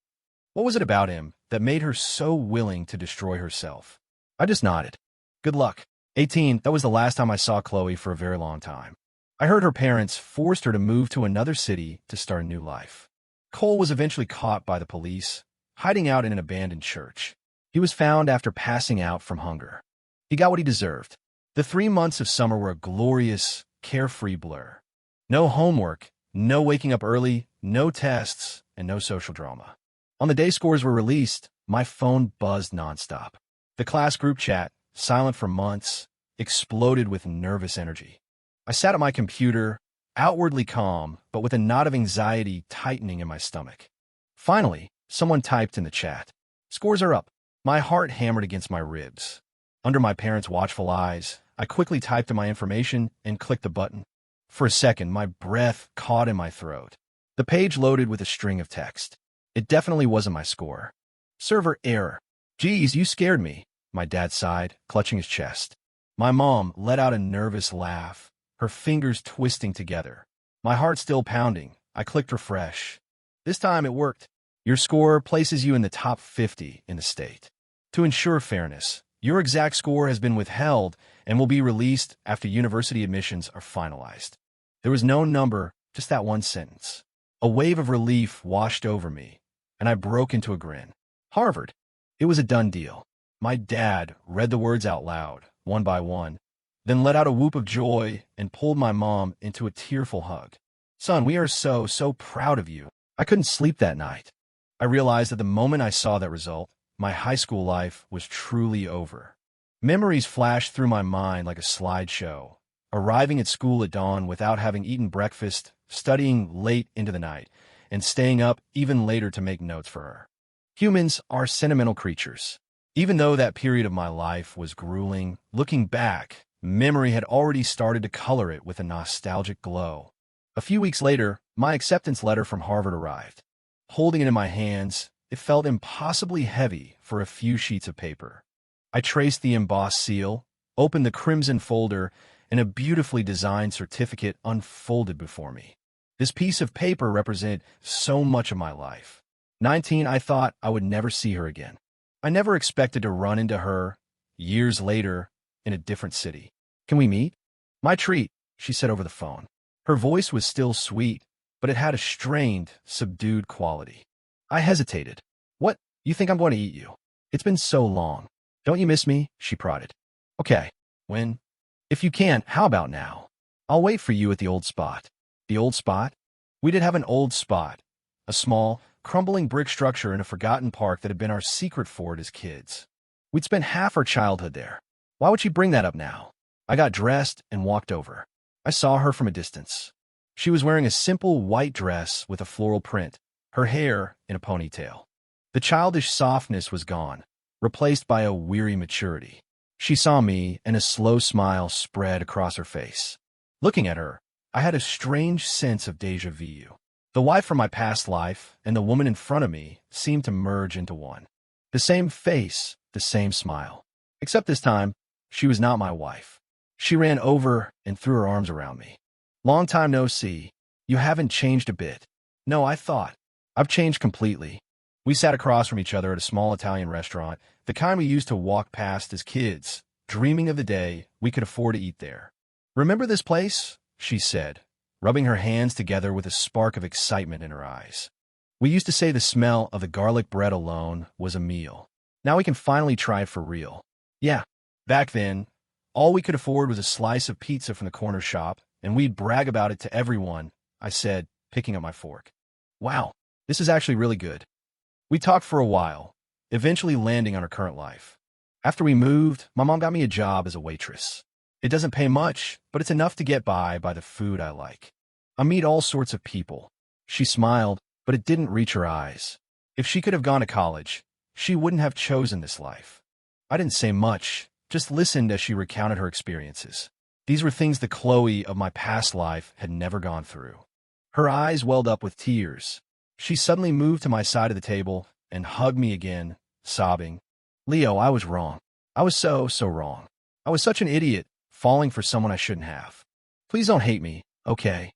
What was it about him that made her so willing to destroy herself? I just nodded. Good luck. 18, that was the last time I saw Chloe for a very long time. I heard her parents forced her to move to another city to start a new life. Cole was eventually caught by the police, hiding out in an abandoned church. He was found after passing out from hunger. He got what he deserved. The 3 months of summer were a glorious, carefree blur. No homework, no waking up early, no tests, and no social drama. On the day scores were released, my phone buzzed nonstop. The class group chat, silent for months, exploded with nervous energy. I sat at my computer, outwardly calm, but with a knot of anxiety tightening in my stomach. Finally, someone typed in the chat. Scores are up. My heart hammered against my ribs. Under my parents' watchful eyes, I quickly typed in my information and clicked the button. For a second, my breath caught in my throat. The page loaded with a string of text. It definitely wasn't my score. Server error. Geez, you scared me, my dad sighed, clutching his chest. My mom let out a nervous laugh, her fingers twisting together. My heart still pounding, I clicked refresh. This time it worked. Your score places you in the top 50 in the state. To ensure fairness, your exact score has been withheld and will be released after university admissions are finalized. There was no number, just that one sentence. A wave of relief washed over me, and I broke into a grin. Harvard. It was a done deal. My dad read the words out loud, one by one, then let out a whoop of joy and pulled my mom into a tearful hug. Son, we are so proud of you. I couldn't sleep that night. I realized that the moment I saw that result, my high school life was truly over. Memories flashed through my mind like a slideshow. Arriving at school at dawn without having eaten breakfast, studying late into the night, and staying up even later to make notes for her. Humans are sentimental creatures. Even though that period of my life was grueling, looking back, memory had already started to color it with a nostalgic glow. A few weeks later, my acceptance letter from Harvard arrived. Holding it in my hands, it felt impossibly heavy for a few sheets of paper. I traced the embossed seal, opened the crimson folder, and a beautifully designed certificate unfolded before me. This piece of paper represented so much of my life. 19, I thought I would never see her again. I never expected to run into her, years later, in a different city. Can we meet? My treat, she said over the phone. Her voice was still sweet, but it had a strained, subdued quality. I hesitated. What? You think I'm going to eat you? It's been so long. Don't you miss me? She prodded. Okay. When? If you can, how about now? I'll wait for you at the old spot. The old spot? We did have an old spot. A small, crumbling brick structure in a forgotten park that had been our secret fort as kids. We'd spent half our childhood there. Why would she bring that up now? I got dressed and walked over. I saw her from a distance. She was wearing a simple white dress with a floral print, her hair in a ponytail. The childish softness was gone, replaced by a weary maturity. She saw me, and a slow smile spread across her face. Looking at her, I had a strange sense of déjà vu. The wife from my past life and the woman in front of me seemed to merge into one. The same face, the same smile. Except this time, she was not my wife. She ran over and threw her arms around me. Long time no see. You haven't changed a bit. No, I thought. I've changed completely. We sat across from each other at a small Italian restaurant, the kind we used to walk past as kids, dreaming of the day we could afford to eat there. Remember this place? She said, rubbing her hands together with a spark of excitement in her eyes. We used to say the smell of the garlic bread alone was a meal. Now we can finally try it for real. Yeah, back then, all we could afford was a slice of pizza from the corner shop, and we'd brag about it to everyone, I said, picking up my fork. Wow, this is actually really good. We talked for a while, eventually landing on our current life. After we moved, my mom got me a job as a waitress. It doesn't pay much, but it's enough to get by the food I like. I meet all sorts of people. She smiled, but it didn't reach her eyes. If she could have gone to college, she wouldn't have chosen this life. I didn't say much, just listened as she recounted her experiences. These were things the Chloe of my past life had never gone through. Her eyes welled up with tears. She suddenly moved to my side of the table and hugged me again, sobbing. Leo, I was wrong. I was so wrong. I was such an idiot, falling for someone I shouldn't have. Please don't hate me, okay?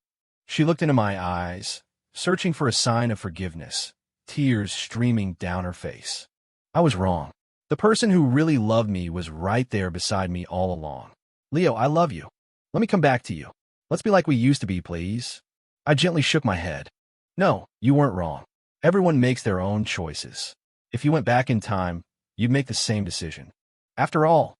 She looked into my eyes, searching for a sign of forgiveness, tears streaming down her face. I was wrong. The person who really loved me was right there beside me all along. Leo, I love you. Let me come back to you. Let's be like we used to be, please. I gently shook my head. No, you weren't wrong. Everyone makes their own choices. If you went back in time, you'd make the same decision. After all,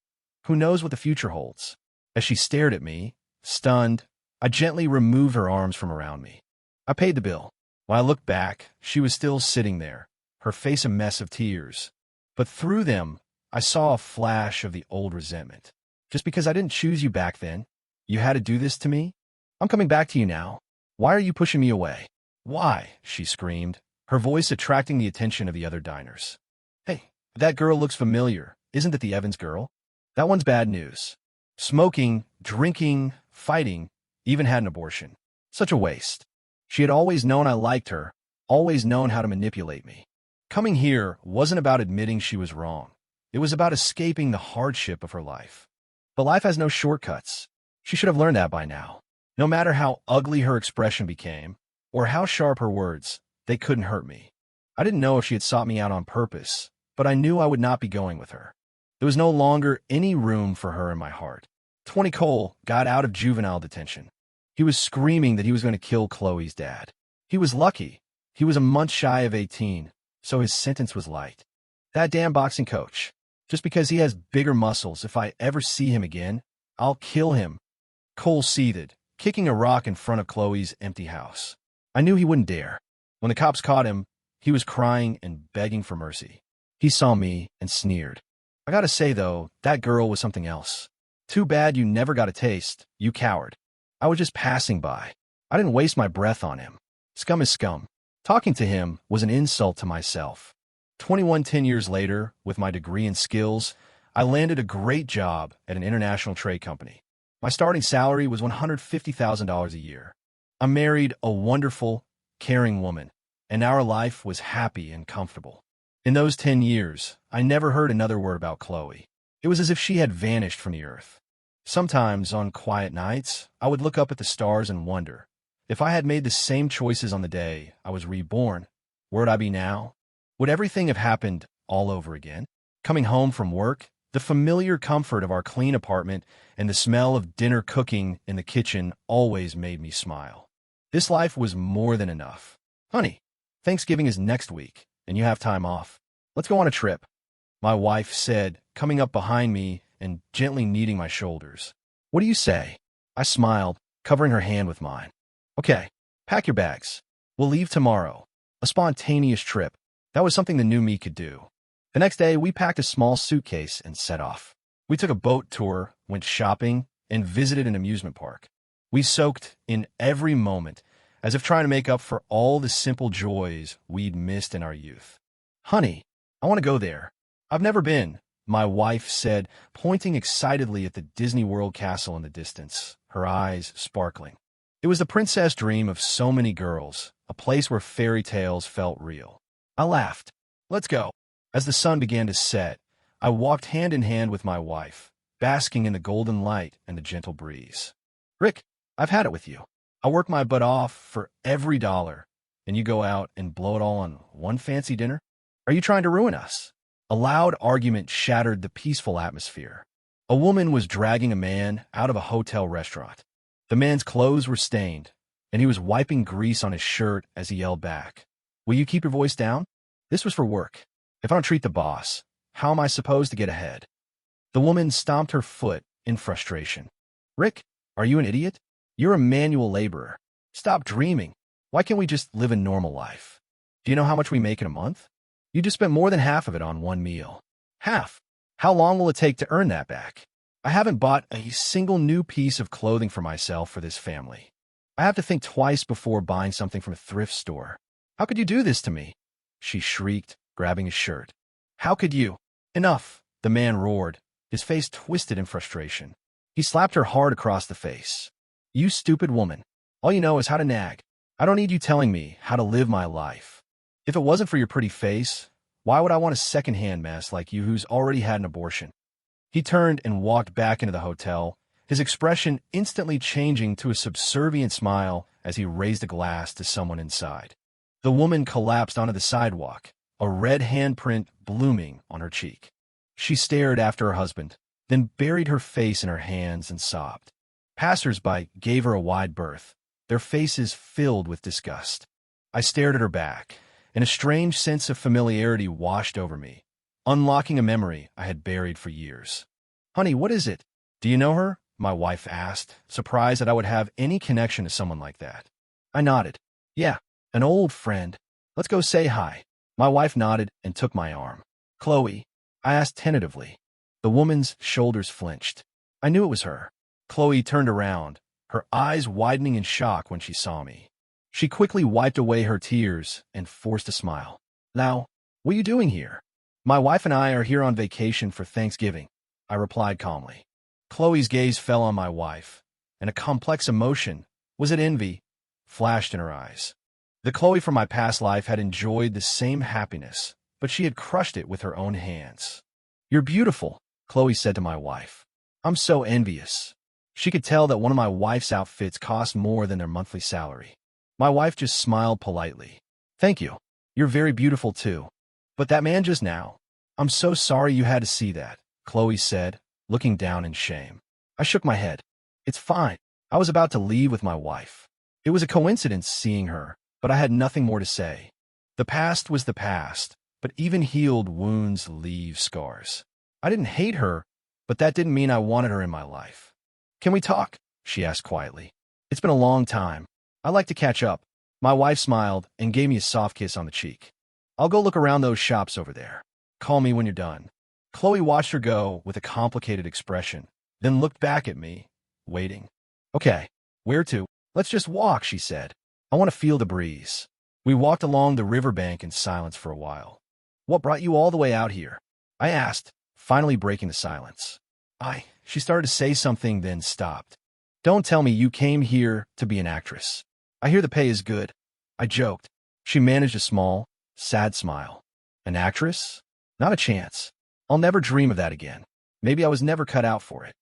who knows what the future holds? As she stared at me, stunned, I gently removed her arms from around me. I paid the bill. When I looked back, she was still sitting there, her face a mess of tears. But through them, I saw a flash of the old resentment. Just because I didn't choose you back then, you had to do this to me? I'm coming back to you now. Why are you pushing me away? Why? She screamed, her voice attracting the attention of the other diners. Hey, that girl looks familiar. Isn't it the Evans girl? That one's bad news. Smoking, drinking, fighting, even had an abortion. Such a waste. She had always known I liked her, always known how to manipulate me. Coming here wasn't about admitting she was wrong. It was about escaping the hardship of her life. But life has no shortcuts. She should have learned that by now. No matter how ugly her expression became, or how sharp her words, they couldn't hurt me. I didn't know if she had sought me out on purpose, but I knew I would not be going with her. There was no longer any room for her in my heart. 20 Cole got out of juvenile detention. He was screaming that he was going to kill Chloe's dad. He was lucky. He was a month shy of 18, so his sentence was light. That damn boxing coach. Just because he has bigger muscles, if I ever see him again, I'll kill him. Cole seethed, kicking a rock in front of Chloe's empty house. I knew he wouldn't dare. When the cops caught him, he was crying and begging for mercy. He saw me and sneered. I gotta say, though, that girl was something else. Too bad you never got a taste, you coward. I was just passing by. I didn't waste my breath on him. Scum is scum. Talking to him was an insult to myself. 10 years later, with my degree and skills, I landed a great job at an international trade company. My starting salary was $150,000 a year. I married a wonderful, caring woman, and our life was happy and comfortable. In those 10 years, I never heard another word about Chloe. It was as if she had vanished from the earth. Sometimes, on quiet nights, I would look up at the stars and wonder, if I had made the same choices on the day I was reborn, where would I be now? Would everything have happened all over again? Coming home from work, The familiar comfort of our clean apartment and the smell of dinner cooking in the kitchen always made me smile. This life was more than enough. Honey, Thanksgiving is next week, and you have time off. Let's go on a trip, my wife said, coming up behind me and gently kneading my shoulders. What do you say? I smiled, covering her hand with mine. Okay, pack your bags. We'll leave tomorrow. A spontaneous trip. That was something the new me could do. The next day, we packed a small suitcase and set off. We took a boat tour, went shopping, and visited an amusement park. We soaked in every moment, as if trying to make up for all the simple joys we'd missed in our youth. Honey, I want to go there. I've never been, my wife said, pointing excitedly at the Disney World castle in the distance, her eyes sparkling. It was the princess dream of so many girls, a place where fairy tales felt real. I laughed. Let's go. As the sun began to set, I walked hand in hand with my wife, basking in the golden light and the gentle breeze. Rick, I've had it with you. I work my butt off for every dollar, and you go out and blow it all on one fancy dinner? Are you trying to ruin us? A loud argument shattered the peaceful atmosphere. A woman was dragging a man out of a hotel restaurant. The man's clothes were stained, and he was wiping grease on his shirt as he yelled back. Will you keep your voice down? This was for work. If I don't treat the boss, how am I supposed to get ahead? The woman stomped her foot in frustration. Rick, are you an idiot? You're a manual laborer. Stop dreaming. Why can't we just live a normal life? Do you know how much we make in a month? You just spent more than half of it on one meal. Half? How long will it take to earn that back? I haven't bought a single new piece of clothing for myself for this family. I have to think twice before buying something from a thrift store. How could you do this to me? She shrieked, grabbing his shirt. How could you? Enough, the man roared, his face twisted in frustration. He slapped her hard across the face. You stupid woman. All you know is how to nag. I don't need you telling me how to live my life. If it wasn't for your pretty face, why would I want a second-hand mess like you who's already had an abortion? He turned and walked back into the hotel, his expression instantly changing to a subservient smile as he raised a glass to someone inside. The woman collapsed onto the sidewalk, a red handprint blooming on her cheek. She stared after her husband, then buried her face in her hands and sobbed. Passers-by gave her a wide berth, their faces filled with disgust. I stared at her back, and a strange sense of familiarity washed over me, unlocking a memory I had buried for years. Honey, what is it? Do you know her? My wife asked, surprised that I would have any connection to someone like that. I nodded. Yeah, an old friend. Let's go say hi. My wife nodded and took my arm. Chloe, I asked tentatively. The woman's shoulders flinched. I knew it was her. Chloe turned around, her eyes widening in shock when she saw me. She quickly wiped away her tears and forced a smile. Now, what are you doing here? My wife and I are here on vacation for Thanksgiving, I replied calmly. Chloe's gaze fell on my wife, and a complex emotion, was it envy, flashed in her eyes. The Chloe from my past life had enjoyed the same happiness, but she had crushed it with her own hands. You're beautiful, Chloe said to my wife. I'm so envious. She could tell that one of my wife's outfits cost more than their monthly salary. My wife just smiled politely. Thank you. You're very beautiful too. But that man just now. I'm so sorry you had to see that, Chloe said, looking down in shame. I shook my head. It's fine. I was about to leave with my wife. It was a coincidence seeing her, but I had nothing more to say. The past was the past, but even healed wounds leave scars. I didn't hate her, but that didn't mean I wanted her in my life. Can we talk? She asked quietly. It's been a long time. I'd like to catch up. My wife smiled and gave me a soft kiss on the cheek. I'll go look around those shops over there. Call me when you're done. Chloe watched her go with a complicated expression, then looked back at me, waiting. Okay, where to? Let's just walk, she said. I want to feel the breeze. We walked along the riverbank in silence for a while. What brought you all the way out here? I asked, finally breaking the silence. She started to say something, then stopped. Don't tell me you came here to be an actress. I hear the pay is good. I joked. She managed a small, sad smile. An actress? Not a chance. I'll never dream of that again. Maybe I was never cut out for it.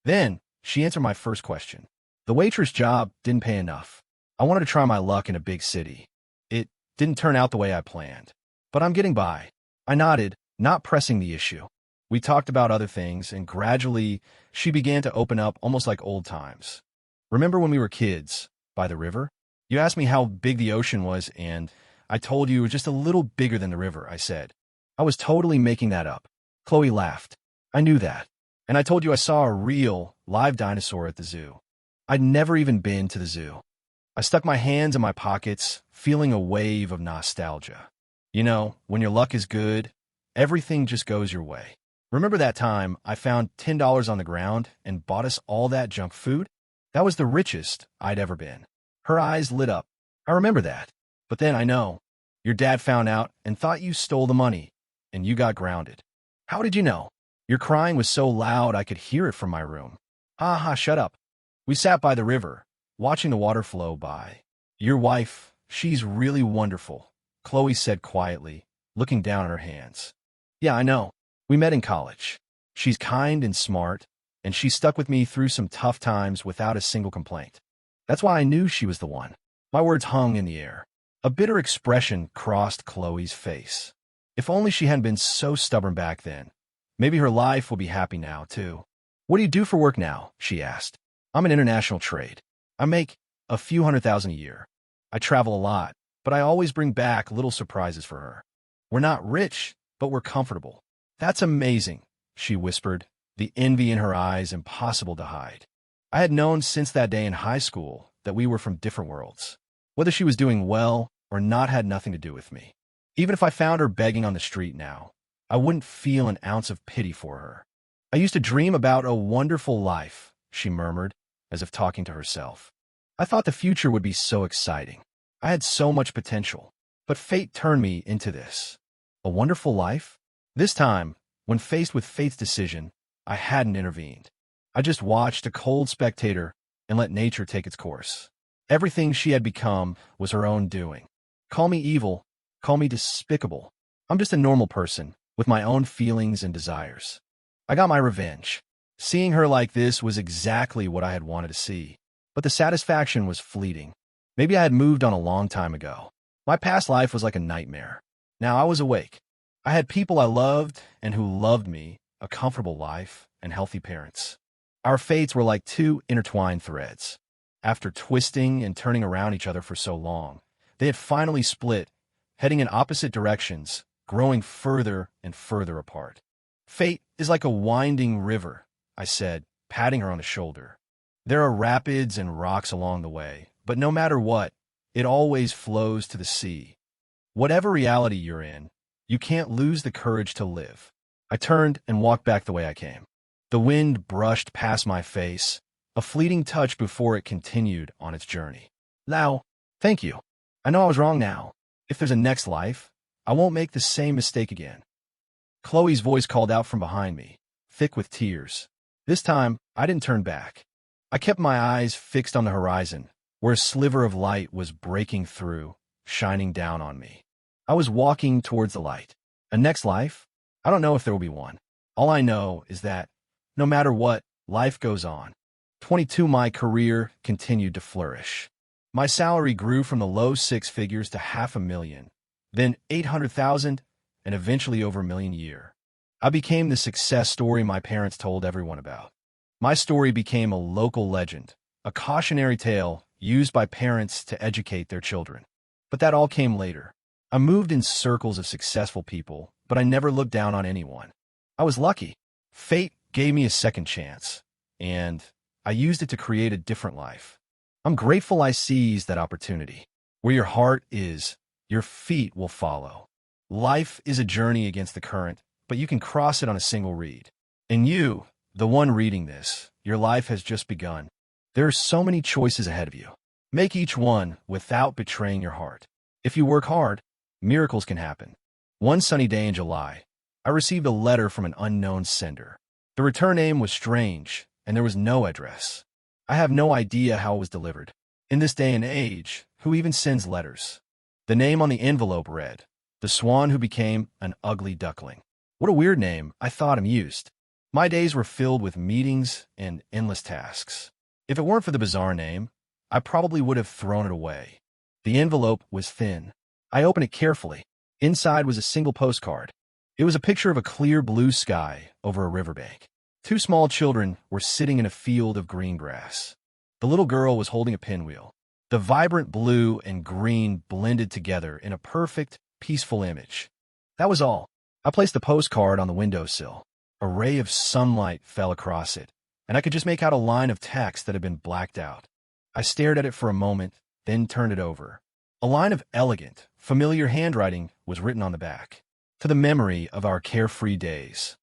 Then, she answered my first question. The waitress job didn't pay enough. I wanted to try my luck in a big city. It didn't turn out the way I planned. But I'm getting by. I nodded, not pressing the issue. We talked about other things, and gradually she began to open up almost like old times. Remember when we were kids, by the river? You asked me how big the ocean was, and I told you it was just a little bigger than the river, I said. I was totally making that up. Chloe laughed. I knew that. And I told you I saw a real, live dinosaur at the zoo. I'd never even been to the zoo. I stuck my hands in my pockets, feeling a wave of nostalgia. You know, when your luck is good, everything just goes your way. Remember that time I found $10 on the ground and bought us all that junk food? That was the richest I'd ever been. Her eyes lit up. I remember that. But then I know. Your dad found out and thought you stole the money, and you got grounded. How did you know? Your crying was so loud I could hear it from my room. Ha ha, shut up. We sat by the river, watching the water flow by. Your wife, she's really wonderful, Chloe said quietly, looking down at her hands. Yeah, I know. We met in college. She's kind and smart, and she stuck with me through some tough times without a single complaint. That's why I knew she was the one. My words hung in the air. A bitter expression crossed Chloe's face. If only she hadn't been so stubborn back then. Maybe her life will be happy now, too. What do you do for work now? She asked. I'm in international trade. I make a few $100,000 a year. I travel a lot, but I always bring back little surprises for her. We're not rich, but we're comfortable. That's amazing, she whispered, the envy in her eyes impossible to hide. I had known since that day in high school that we were from different worlds. Whether she was doing well or not had nothing to do with me. Even if I found her begging on the street now, I wouldn't feel an ounce of pity for her. I used to dream about a wonderful life, she murmured, as if talking to herself. I thought the future would be so exciting. I had so much potential. But fate turned me into this. A wonderful life? This time, when faced with fate's decision, I hadn't intervened. I just watched a cold spectator and let nature take its course. Everything she had become was her own doing. Call me evil, call me despicable. I'm just a normal person with my own feelings and desires. I got my revenge. Seeing her like this was exactly what I had wanted to see. But the satisfaction was fleeting. Maybe I had moved on a long time ago. My past life was like a nightmare. Now I was awake. I had people I loved and who loved me, a comfortable life, and healthy parents. Our fates were like two intertwined threads. After twisting and turning around each other for so long, they had finally split, heading in opposite directions, growing further and further apart. Fate is like a winding river, I said, patting her on the shoulder. There are rapids and rocks along the way, but no matter what, it always flows to the sea. Whatever reality you're in, you can't lose the courage to live. I turned and walked back the way I came. The wind brushed past my face, a fleeting touch before it continued on its journey. Now, thank you. I know I was wrong now. If there's a next life, I won't make the same mistake again. Chloe's voice called out from behind me, thick with tears. This time, I didn't turn back. I kept my eyes fixed on the horizon, where a sliver of light was breaking through, shining down on me. I was walking towards the light. A next life? I don't know if there will be one. All I know is that, no matter what, life goes on. 22, my career continued to flourish. My salary grew from the low six figures to $500,000, then $800,000, and eventually over $1 million a year. I became the success story my parents told everyone about. My story became a local legend, a cautionary tale used by parents to educate their children. But that all came later. I moved in circles of successful people, but I never looked down on anyone. I was lucky. Fate gave me a second chance, and I used it to create a different life. I'm grateful I seized that opportunity. Where your heart is, your feet will follow. Life is a journey against the current, but you can cross it on a single read. And you, the one reading this, your life has just begun. There are so many choices ahead of you. Make each one without betraying your heart. If you work hard, miracles can happen. One sunny day in July, I received a letter from an unknown sender. The return name was strange, and there was no address. I have no idea how it was delivered. In this day and age, who even sends letters? The name on the envelope read, "The Swan Who Became an Ugly Duckling." What a weird name, I thought, amused. My days were filled with meetings and endless tasks. If it weren't for the bizarre name, I probably would have thrown it away. The envelope was thin. I opened it carefully. Inside was a single postcard. It was a picture of a clear blue sky over a riverbank. Two small children were sitting in a field of green grass. The little girl was holding a pinwheel. The vibrant blue and green blended together in a perfect, peaceful image. That was all. I placed the postcard on the windowsill. A ray of sunlight fell across it, and I could just make out a line of text that had been blacked out. I stared at it for a moment, then turned it over. A line of elegant, familiar handwriting was written on the back. To the memory of our carefree days.